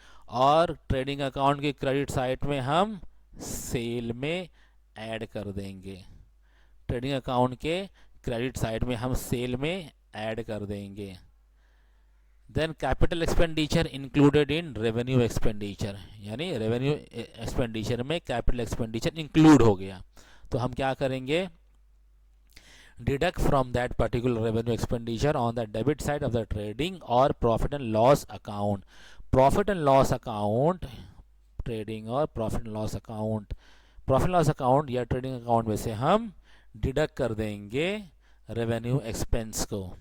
और ट्रेडिंग अकाउंट की क्रेडिट साइड में हम सेल में ऐड कर देंगे। ट्रेडिंग अकाउंट के क्रेडिट साइड में हम सेल में ऐड कर देंगे। Then capital expenditure included in revenue expenditure, यानी रेवेन्यू एक्सपेंडिचर में कैपिटल एक्सपेंडिचर इंक्लूड हो गया, तो हम क्या करेंगे, deduct from that particular revenue expenditure on the debit side of the trading और profit and loss account. Profit and loss account, trading और प्रॉफिट एंड लॉस अकाउंट या ट्रेडिंग अकाउंट में से हम डिडक्ट कर देंगे रेवेन्यू एक्सपेंस को।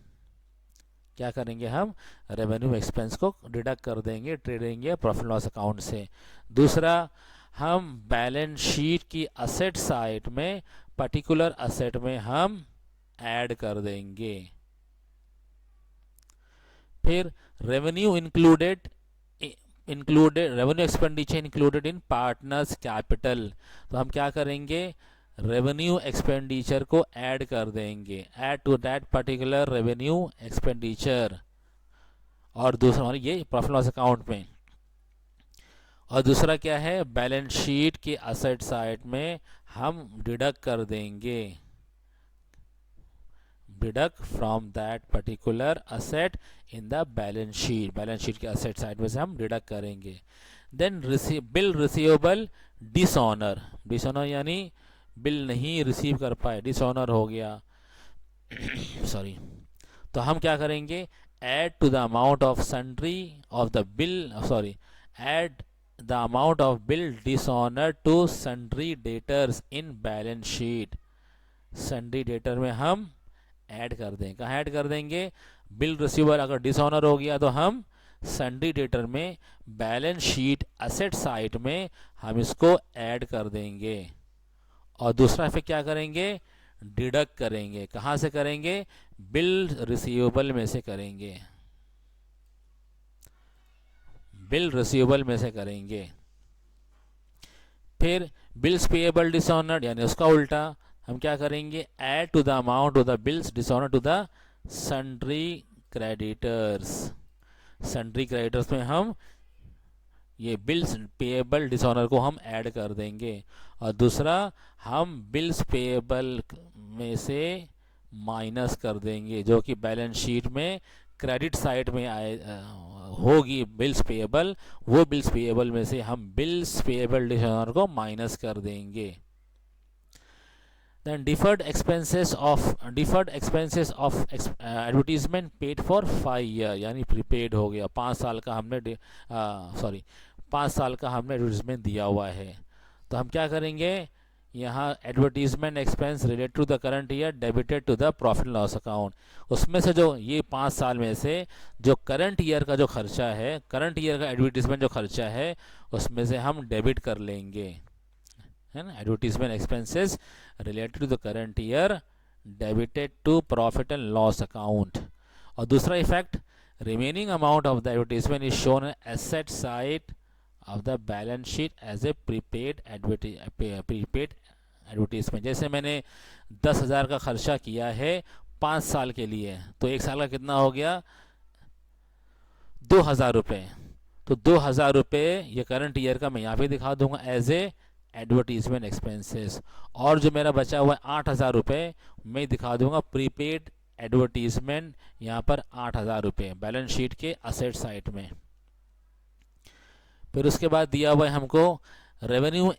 क्या करेंगे, हम रेवेन्यू एक्सपेंस को डिडक्ट कर देंगे ट्रेडिंग या प्रॉफिट लॉस अकाउंट से। दूसरा, हम बैलेंस शीट की असेट साइड में पर्टिकुलर असेट में हम ऐड कर देंगे। फिर रेवेन्यू रेवेन्यू एक्सपेंडिचर इंक्लूडेड इन पार्टनर्स कैपिटल, तो हम क्या करेंगे, रेवेन्यू एक्सपेंडिचर को ऐड कर देंगे, add to that particular revenue expenditure. और दूसरा ये प्रॉफिट लॉस अकाउंट में। और दूसरा क्या है, बैलेंस शीट की असेट साइड में हम डिडक्ट कर देंगे, deduct from that particular asset in the balance sheet के असेट साइड में से हम डिडक्ट करेंगे। देन बिल रिसीवेबल डिसऑनर यानी बिल नहीं रिसीव कर पाए, डिसऑनर हो गया सॉरी, तो हम क्या करेंगे, add to the amount of sundry of the bill add the amount of bill dishonour to sundry debtors in balance sheet. Sundry debtor में हम ऐड कर देंगे, कहाँ ऐड कर देंगे, बिल रिसीवर अगर डिसऑनर हो गया तो हम सन्ड्री डेटर में बैलेंस शीट असेट साइड में हम इसको ऐड कर देंगे। और दूसरा इफेक्ट क्या करेंगे, डिडक्ट करेंगे, कहाँ से करेंगे, बिल रिसीवेबल में से करेंगे, बिल रिसीवेबल में से करेंगे। फिर बिल्स पेएबल डिसऑनर्ड, यानी उसका उल्टा, हम क्या करेंगे, add to the amount of the bills dishonoured to the sundry creditors. Sundry creditors में हम ये बिल्स पेएबल डिसऑनर को हम ऐड कर देंगे। और दूसरा, हम बिल्स पेएबल में से माइनस कर देंगे, जो कि बैलेंस शीट में क्रेडिट साइड में होगी बिल्स पेएबल, वो बिल्स पेएबल में से हम बिल्स पेएबल डिसऑनर को माइनस कर देंगे। Then deferred expenses of advertisement paid for 5 year, यानी प्रीपेड हो गया, 5 साल का हमने 5 साल का हमने एडवर्टीजमेंट दिया हुआ है, तो हम क्या करेंगे, यहाँ advertisement expense related to the current year debited to the profit and loss account. उसमें से जो ये 5 साल में से जो करंट ईयर का जो खर्चा है, करंट ईयर का एडवर्टीजमेंट जो खर्चा है, उसमें से हम डेबिट कर लेंगे, है ना। Advertisement expenses related to the current year debited to profit and loss account. और दूसरा effect, remaining amount of the advertisement is shown asset side of the balance sheet as a prepaid advertisement. जैसे मैंने 10,000 का खर्चा किया है 5 साल के लिए, तो 1 साल का कितना हो गया, 2,000 रुपये। तो 2,000 रुपये ये करंट ईयर का मैं यहाँ पे दिखा दूंगा एज ए एडवर्टीजमेंट एक्सपेंसेस, और जो मेरा बचा हुआ है 8,000 रुपये मैं दिखा दूंगा प्रीपेड एडवर्टीजमेंट, यहाँ पर 8,000 रुपये बैलेंस शीट के असेट साइड में। फिर उसके बाद दिया हुआ है हमको revenue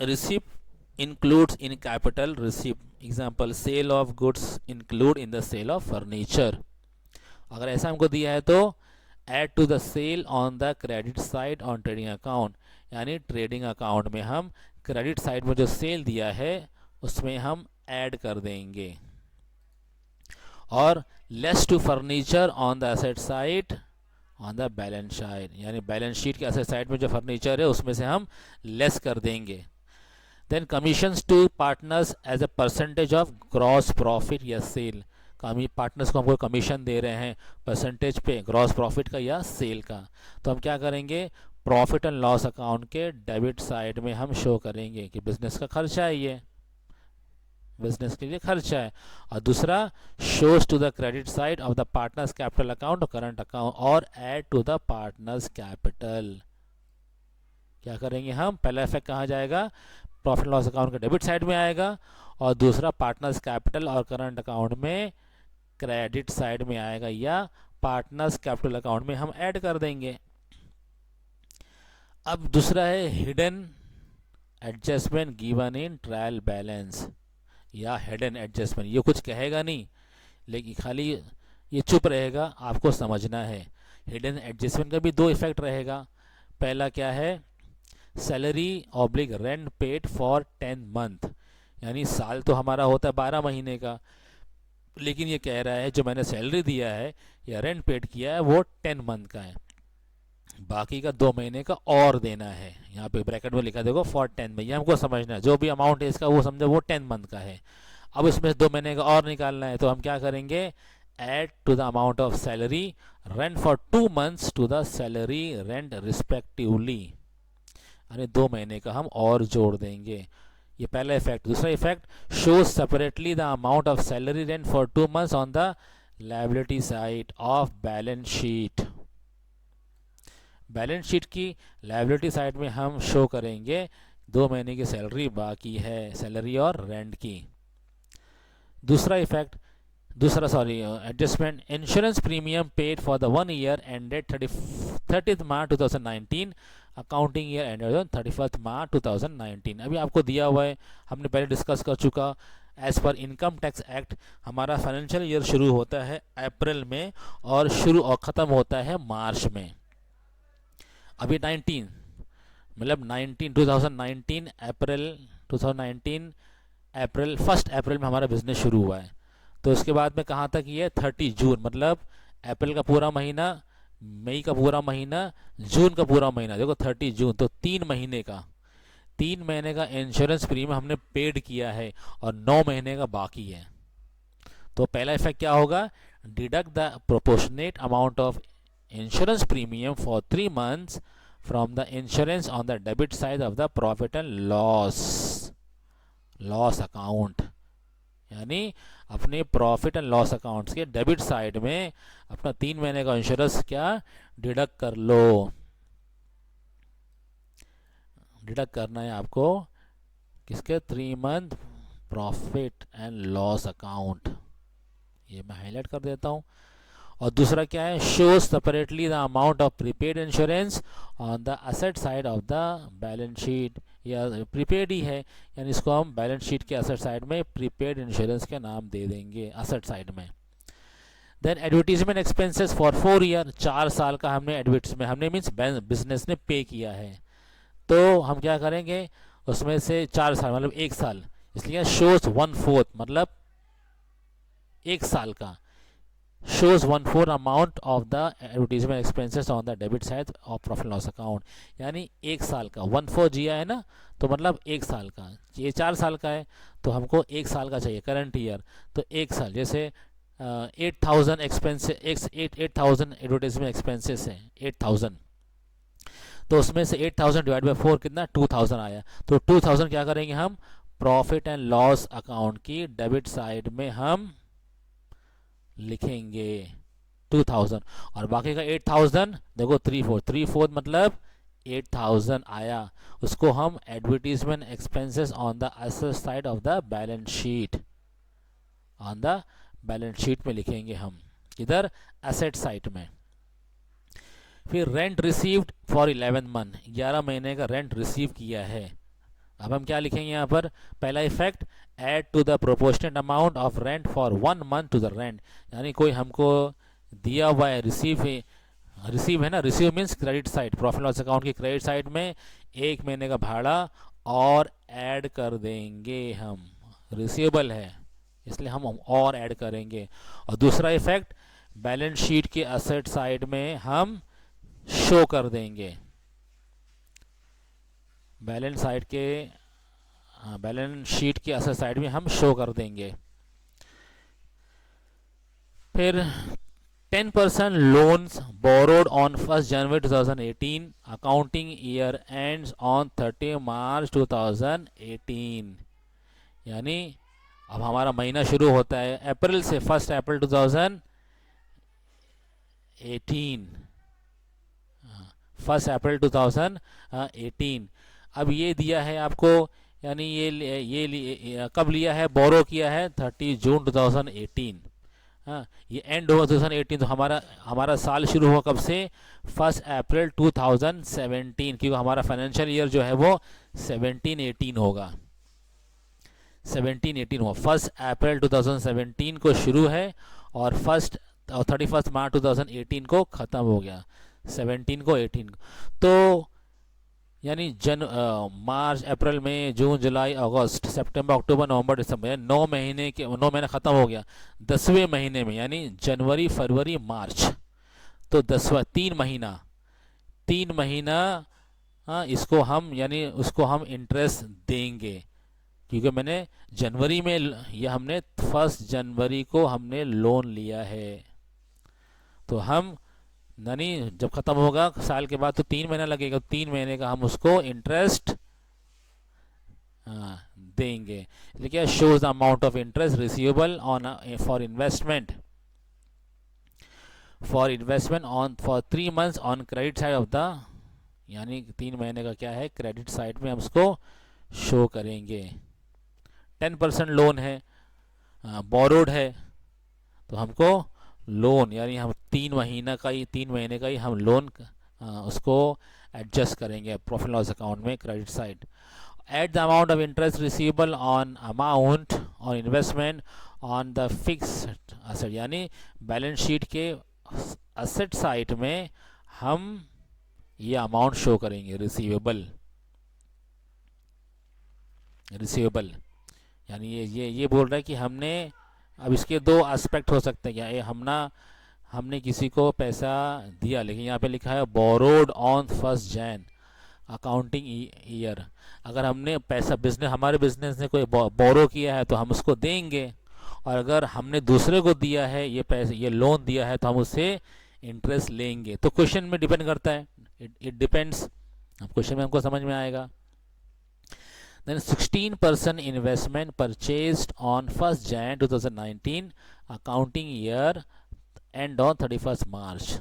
receipt includes in capital receipt, example sale of goods include in the sale of furniture. अगर ऐसा हमको दिया है तो add to the sale on the credit side on trading account, यानी ट्रेडिंग अकाउंट में हम क्रेडिट साइड में जो सेल दिया है उसमें हम ऐड कर देंगे। और less to furniture on the asset side on the balance side, यानी बैलेंस शीट के एसेट साइड में जो फर्नीचर है उसमें से हम लेस कर देंगे। Then commissions to partners as a percentage of gross profit या सेल, पार्टनर्स को हमको कमीशन दे रहे हैं परसेंटेज पे ग्रॉस प्रॉफिट का या सेल का, तो हम क्या करेंगे, प्रॉफिट एंड लॉस अकाउंट के डेबिट साइड में हम शो करेंगे कि बिजनेस का खर्चा है, ये बिजनेस के लिए खर्चा है। और दूसरा, shows to the credit side of the partners capital account और करंट अकाउंट और add to the partners capital. क्या करेंगे हम, पहला इफेक्ट कहाँ जाएगा, प्रॉफिट लॉस अकाउंट के डेबिट साइड में आएगा, और दूसरा पार्टनर्स कैपिटल और करंट अकाउंट में क्रेडिट साइड में आएगा, या पार्टनर्स कैपिटल अकाउंट में हम ऐड कर देंगे। अब दूसरा है hidden adjustment given in trial balance या हिडन एडजस्टमेंट। ये कुछ कहेगा नहीं, लेकिन खाली ये चुप रहेगा, आपको समझना है। हिडन एडजस्टमेंट का भी 2 इफेक्ट रहेगा। पहला क्या है, salary oblique rent paid for 10 month, यानी साल तो हमारा होता है 12 महीने का, लेकिन ये कह रहा है जो मैंने सैलरी दिया है या रेंट पेड किया है वो 10 मंथ का है, बाकी का 2 महीने का और देना है। यहाँ पे ब्रैकेट में लिखा देखो फॉर 10 में, ये हमको समझना है, जो भी अमाउंट है इसका वो समझो वो 10 मंथ का है। अब इसमें 2 महीने का और निकालना है, तो हम क्या करेंगे, add to the amount of salary rent for 2 months to the salary rent respectively, यानी 2 महीने का हम और जोड़ देंगे। ये पहला इफेक्ट। दूसरा effect, show separately the amount of salary rent for 2 months on the liability side of balance sheet. Balance sheet की लायबिलिटी साइड में हम शो करेंगे 2 महीने की सैलरी बाकी है, सैलरी और रेंट की। दूसरा effect, adjustment, insurance premium paid for the 1 year ended 30th March 2019, accounting year ended 31st March 2019। अभी आपको दिया हुआ है, हमने पहले डिस्कस कर चुका, as per income tax act हमारा फाइनेंशियल ईयर शुरू होता है अप्रैल में और ख़त्म होता है मार्च में। अभी 19 मतलब 2019 अप्रैल 1 अप्रैल में हमारा बिजनेस शुरू हुआ है, तो उसके बाद में कहाँ तक ये 30 जून, मतलब अप्रैल का पूरा महीना, मई का पूरा महीना, जून का पूरा महीना, देखो 30 जून, तो 3 महीने का इंश्योरेंस प्रीमियम हमने पेड किया है और 9 महीने का बाकी है। तो पहला इफेक्ट क्या होगा, deduct the proportionate amount of insurance premium for 3 months from the insurance on the debit side of the profit and loss account, यानी अपने प्रॉफिट एंड लॉस अकाउंट्स के डेबिट साइड में अपना 3 महीने का इंश्योरेंस क्या डिडक्ट कर लो। डिडक्ट करना है आपको किसके, 3 month profit and loss account, ये मैं हाईलाइट कर देता हूँ। और दूसरा क्या है, show separately the amount of prepaid insurance on the asset side of the balance sheet, या प्रीपेड ही है, यानी इसको हम बैलेंस शीट के असेट साइड में प्रीपेड इंश्योरेंस के नाम दे देंगे असेट साइड में। Then advertisement expenses for 4 year, 4 साल का हमने एडवर्टीजमेंट, हमने मीन्स बिजनेस ने पे किया है, तो हम क्या करेंगे, उसमें से 4 साल मतलब 1 साल, इसलिए शोज 1/4 मतलब 1 साल का, shows 1/4 amount of the advertisement expenses on the debit side of profit loss account, यानी 1 साल का 1/4 जिया है ना, तो मतलब 1 साल का, ये 4 साल का है तो हमको 1 साल का चाहिए करंट ईयर, तो 1 साल, जैसे 8,000 एक्सपेंसेस, 8,000 एडवर्टाइजमेंट एक्सपेंसेस हैं 8,000, तो उसमें से 8,000 डिवाइड बाई 4 कितना 2,000 आया, तो 2,000 क्या करेंगे हम प्रॉफिट एंड लॉस अकाउंट की डेबिट साइड में हम लिखेंगे 2,000, और बाकी का 8,000 देखो 3/4 मतलब 8,000 आया, उसको हम advertisement expenses on the asset side of the balance sheet, on the balance sheet में लिखेंगे हम, इधर एसेट साइड में। फिर रेंट रिसीव्ड फॉर 11 मंथ, 11 महीने का रेंट रिसीव किया है, अब हम क्या लिखेंगे यहाँ पर, पहला effect add to the proportionate amount of rent for 1 month to the rent, यानी कोई हमको दिया हुआ है, रिसीव है ना, receive means credit side, profit loss account की क्रेडिट साइड में 1 महीने का भाड़ा और ऐड कर देंगे हम, रिसीवेबल है इसलिए हम और ऐड करेंगे। और दूसरा इफेक्ट बैलेंस शीट के असेट साइड में हम शो कर देंगे, बैलेंस शीट के असेट साइड में हम शो कर देंगे। फिर 10% loans borrowed on 1 January 2018, accounting year ends on 30 मार्च 2018, यानी अब हमारा महीना शुरू होता है अप्रैल से, 1 अप्रैल 2018, 1 अप्रैल 2018। अब ये दिया है आपको, यानी ये कब लिया है, बोरो किया है 30 जून 2018, हाँ ये एंड होगा 2018, तो हमारा साल शुरू हुआ कब से, 1 अप्रैल 2017, क्योंकि हमारा फाइनेंशियल ईयर जो है वो 17-18 होगा, 17-18 हुआ, 1 अप्रैल 2017 को शुरू है और 31 मार्च 2018 को ख़त्म हो गया, 17 को 18 को, तो यानी मार्च अप्रैल मई जून जुलाई अगस्त सितंबर अक्टूबर नवंबर दिसंबर, 9 महीने ख़त्म हो गया 10वें महीने में, यानी जनवरी फरवरी मार्च, तो 10वां 3 महीना हाँ, इसको हम यानी उसको हम इंटरेस्ट देंगे, क्योंकि मैंने जनवरी में या हमने 1 जनवरी को हमने लोन लिया है, तो हम यानी जब ख़त्म होगा साल के बाद तो 3 महीना लगेगा, 3 महीने का हम उसको इंटरेस्ट देंगे। देखिए shows the amount of interest receivable on for investment on for 3 months on credit side of the, यानी 3 महीने का क्या है क्रेडिट साइड में हम उसको शो करेंगे। 10% लोन है, बोरोड है, तो हमको लोन यानी हम 3 महीने का ही हम लोन उसको एडजस्ट करेंगे प्रॉफिट लॉस अकाउंट में credit side. At the amount of interest receivable on amount on investment on the fixed asset, यानी बैलेंस शीट के असेट साइड में हम ये अमाउंट शो करेंगे रिसीवेबल, यानी ये बोल रहा है कि हमने, अब इसके 2 एस्पेक्ट हो सकते हैं, क्या हमने किसी को पैसा दिया, लेकिन यहाँ पे लिखा है borrowed on 1 Jain accounting year, अगर हमने पैसा हमारे बिजनेस ने कोई बोरो किया है तो हम उसको देंगे, और अगर हमने दूसरे को दिया है ये लोन दिया है तो हम उससे इंटरेस्ट लेंगे। तो क्वेश्चन में डिपेंड करता है, इट डिपेंड्स, अब क्वेश्चन में हमको समझ में आएगा। Then 16% investment purchased on 1 Jan 2019, accounting year end on 31 March।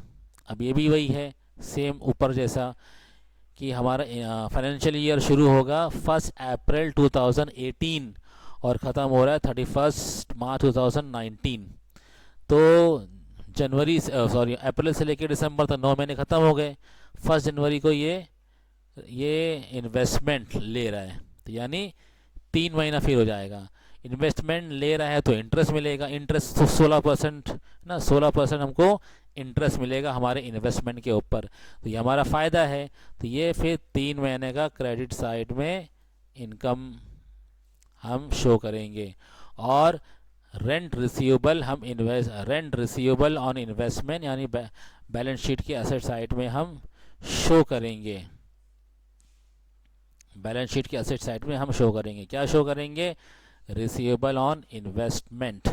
अब ये भी वही है सेम ऊपर जैसा कि हमारा फाइनेंशियल ईयर शुरू होगा 1 अप्रैल 2018 और ख़त्म हो रहा है 31 मार्च 2019, तो अप्रैल से लेकर दिसंबर तक 9 महीने ख़त्म हो गए, 1 जनवरी को ये इन्वेस्टमेंट ले रहा है, तो यानी 3 महीना फिर हो जाएगा, इन्वेस्टमेंट ले रहा है तो इंटरेस्ट मिलेगा, इंटरेस्ट 16% ना, 16% हमको इंटरेस्ट मिलेगा हमारे इन्वेस्टमेंट के ऊपर, तो ये हमारा फ़ायदा है, तो ये फिर 3 महीने का क्रेडिट साइड में इनकम हम शो करेंगे, और रेंट रिसीवेबल हम रेंट रिसीवेबल ऑन इन्वेस्टमेंट यानी बैलेंस शीट की एसेट साइड में हम शो करेंगे। बैलेंस शीट की एसेट साइड में हम शो करेंगे, क्या शो करेंगे? Receivable on investment.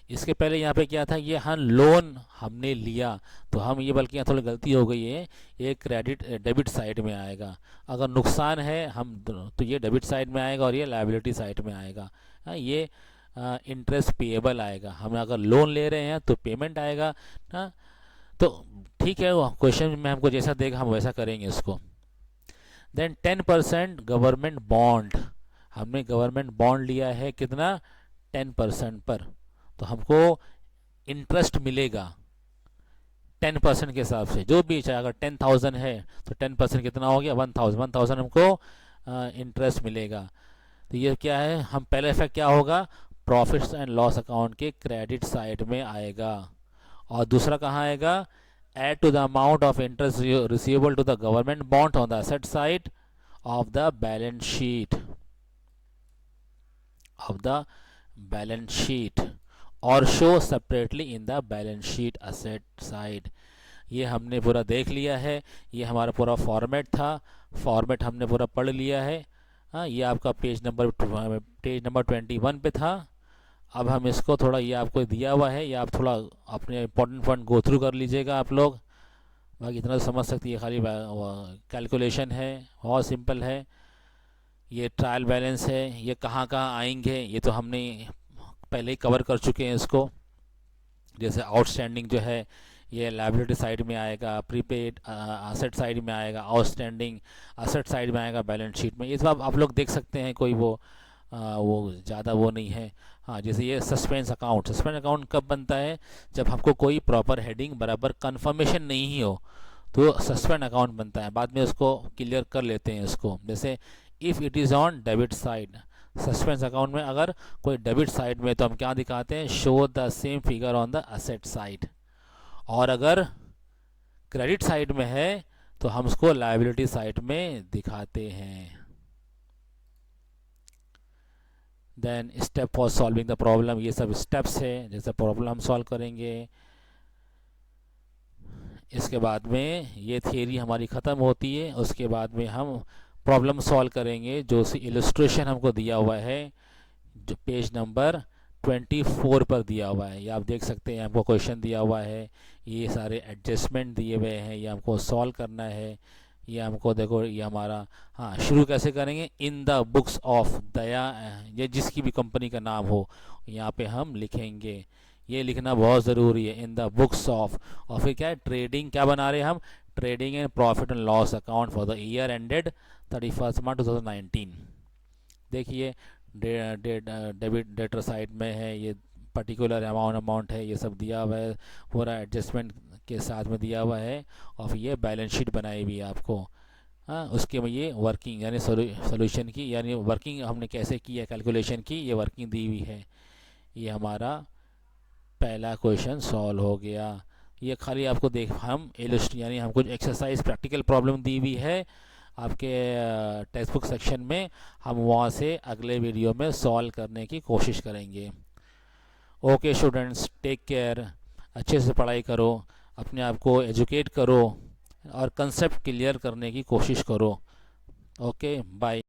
इसके पहले यहाँ पे क्या था, ये हम लोन हमने लिया, तो हम ये, बल्कि यहाँ थोड़ी गलती हो गई है, ये क्रेडिट डेबिट साइड में आएगा। अगर नुकसान है हम तो ये डेबिट साइड में आएगा और ये लायबिलिटी साइड में आएगा। ये इंटरेस्ट पेएबल आएगा। हम अगर लोन ले रहे हैं तो पेमेंट आएगा ना। तो ठीक है, वो क्वेश्चन में हमको जैसा देगा हम वैसा करेंगे इसको। देन 10% गवर्नमेंट बॉन्ड, हमने गवर्नमेंट बॉन्ड लिया है कितना? 10% पर, तो हमको इंटरेस्ट मिलेगा 10% के हिसाब से, जो भी चाहे। अगर 10,000 है तो 10% कितना हो गया? 1,000 हमको इंटरेस्ट मिलेगा। तो ये क्या है, हम पहला इफेक्ट क्या होगा? प्रॉफिट्स एंड लॉस अकाउंट के क्रेडिट साइड में आएगा। और दूसरा कहाँ आएगा? Add to the amount of interest receivable to the government bond on the asset side of the balance sheet और show separately in the balance sheet asset side. ये हमने पूरा देख लिया है, ये हमारा पूरा फॉर्मेट था, फॉर्मेट हमने पूरा पढ़ लिया है। हाँ, ये आपका पेज नंबर 21 पे था। अब हम इसको थोड़ा, ये आपको दिया हुआ है, ये आप थोड़ा अपने इंपॉर्टेंट पॉइंट गो थ्रू कर लीजिएगा आप लोग। बाकी इतना तो समझ सकती है, खाली कैलकुलेशन है, बहुत सिंपल है। ये ट्रायल बैलेंस है, ये कहाँ कहाँ आएंगे ये तो हमने पहले ही कवर कर चुके हैं इसको। जैसे आउटस्टैंडिंग जो है ये लायबिलिटी साइड में आएगा, प्रीपेड असेट साइड में आएगा, आउटस्टैंडिंग असेट साइड में आएगा बैलेंस शीट में। ये सब आप लोग देख सकते हैं, कोई वो ज़्यादा वो नहीं है। हाँ, जैसे ये सस्पेंस अकाउंट कब बनता है? जब हमको कोई प्रॉपर हेडिंग बराबर कंफर्मेशन नहीं ही हो तो सस्पेंड अकाउंट बनता है। बाद में उसको क्लियर कर लेते हैं इसको। जैसे if it is on debit side, suspense account में अगर कोई डेबिट साइड में तो हम क्या दिखाते हैं? Show the same figure on the asset side. और अगर क्रेडिट साइड में है तो हम उसको लायबिलिटी साइड में दिखाते हैं। Then step for solving the problem, ये सब स्टेप्स है जैसे प्रॉब्लम हम सॉल्व करेंगे। इसके बाद में ये थियरी हमारी ख़त्म होती है, उसके बाद में हम प्रॉब्लम सॉल्व करेंगे। जो सी इलस्ट्रेशन हमको दिया हुआ है, जो पेज नंबर 24 पर दिया हुआ है, ये आप देख सकते हैं। हमको क्वेश्चन दिया हुआ है, ये सारे एडजस्टमेंट दिए हुए हैं, ये हमको सॉल्व करना है। ये हमको देखो, ये हमारा, हाँ, शुरू कैसे करेंगे? इन द बुक्स ऑफ दया, ये जिसकी भी कंपनी का नाम हो यहाँ पे हम लिखेंगे। ये लिखना बहुत ज़रूरी है, इन द बुक्स ऑफ। और फिर क्या है? ट्रेडिंग क्या बना रहे हैं हम? Trading and profit and loss account for the year ended 31 मार्च 2019। देखिए डेबिट डेटर साइड में है, ये पर्टिकुलर अमाउंट है, ये सब दिया हुआ है, पूरा एडजस्टमेंट के साथ में दिया हुआ है। और फिर ये बैलेंस शीट बनाई हुई है आपको। हाँ, उसके में ये वर्किंग यानी सोल्यूशन की, यानी वर्किंग हमने कैसे की है कैलकुलेशन की, ये वर्किंग दी हुई है। ये हमारा पहला क्वेश्चन सॉल्व हो गया। ये खाली आपको देख, हम यानी हमको एक्सरसाइज प्रैक्टिकल प्रॉब्लम दी हुई है आपके टेक्स्ट बुक सेक्शन में। हम वहाँ से अगले वीडियो में सॉल्व करने की कोशिश करेंगे। ओके स्टूडेंट्स, टेक केयर, अच्छे से पढ़ाई करो, अपने आप को एजुकेट करो और कंसेप्ट क्लियर करने की कोशिश करो। Okay, bye.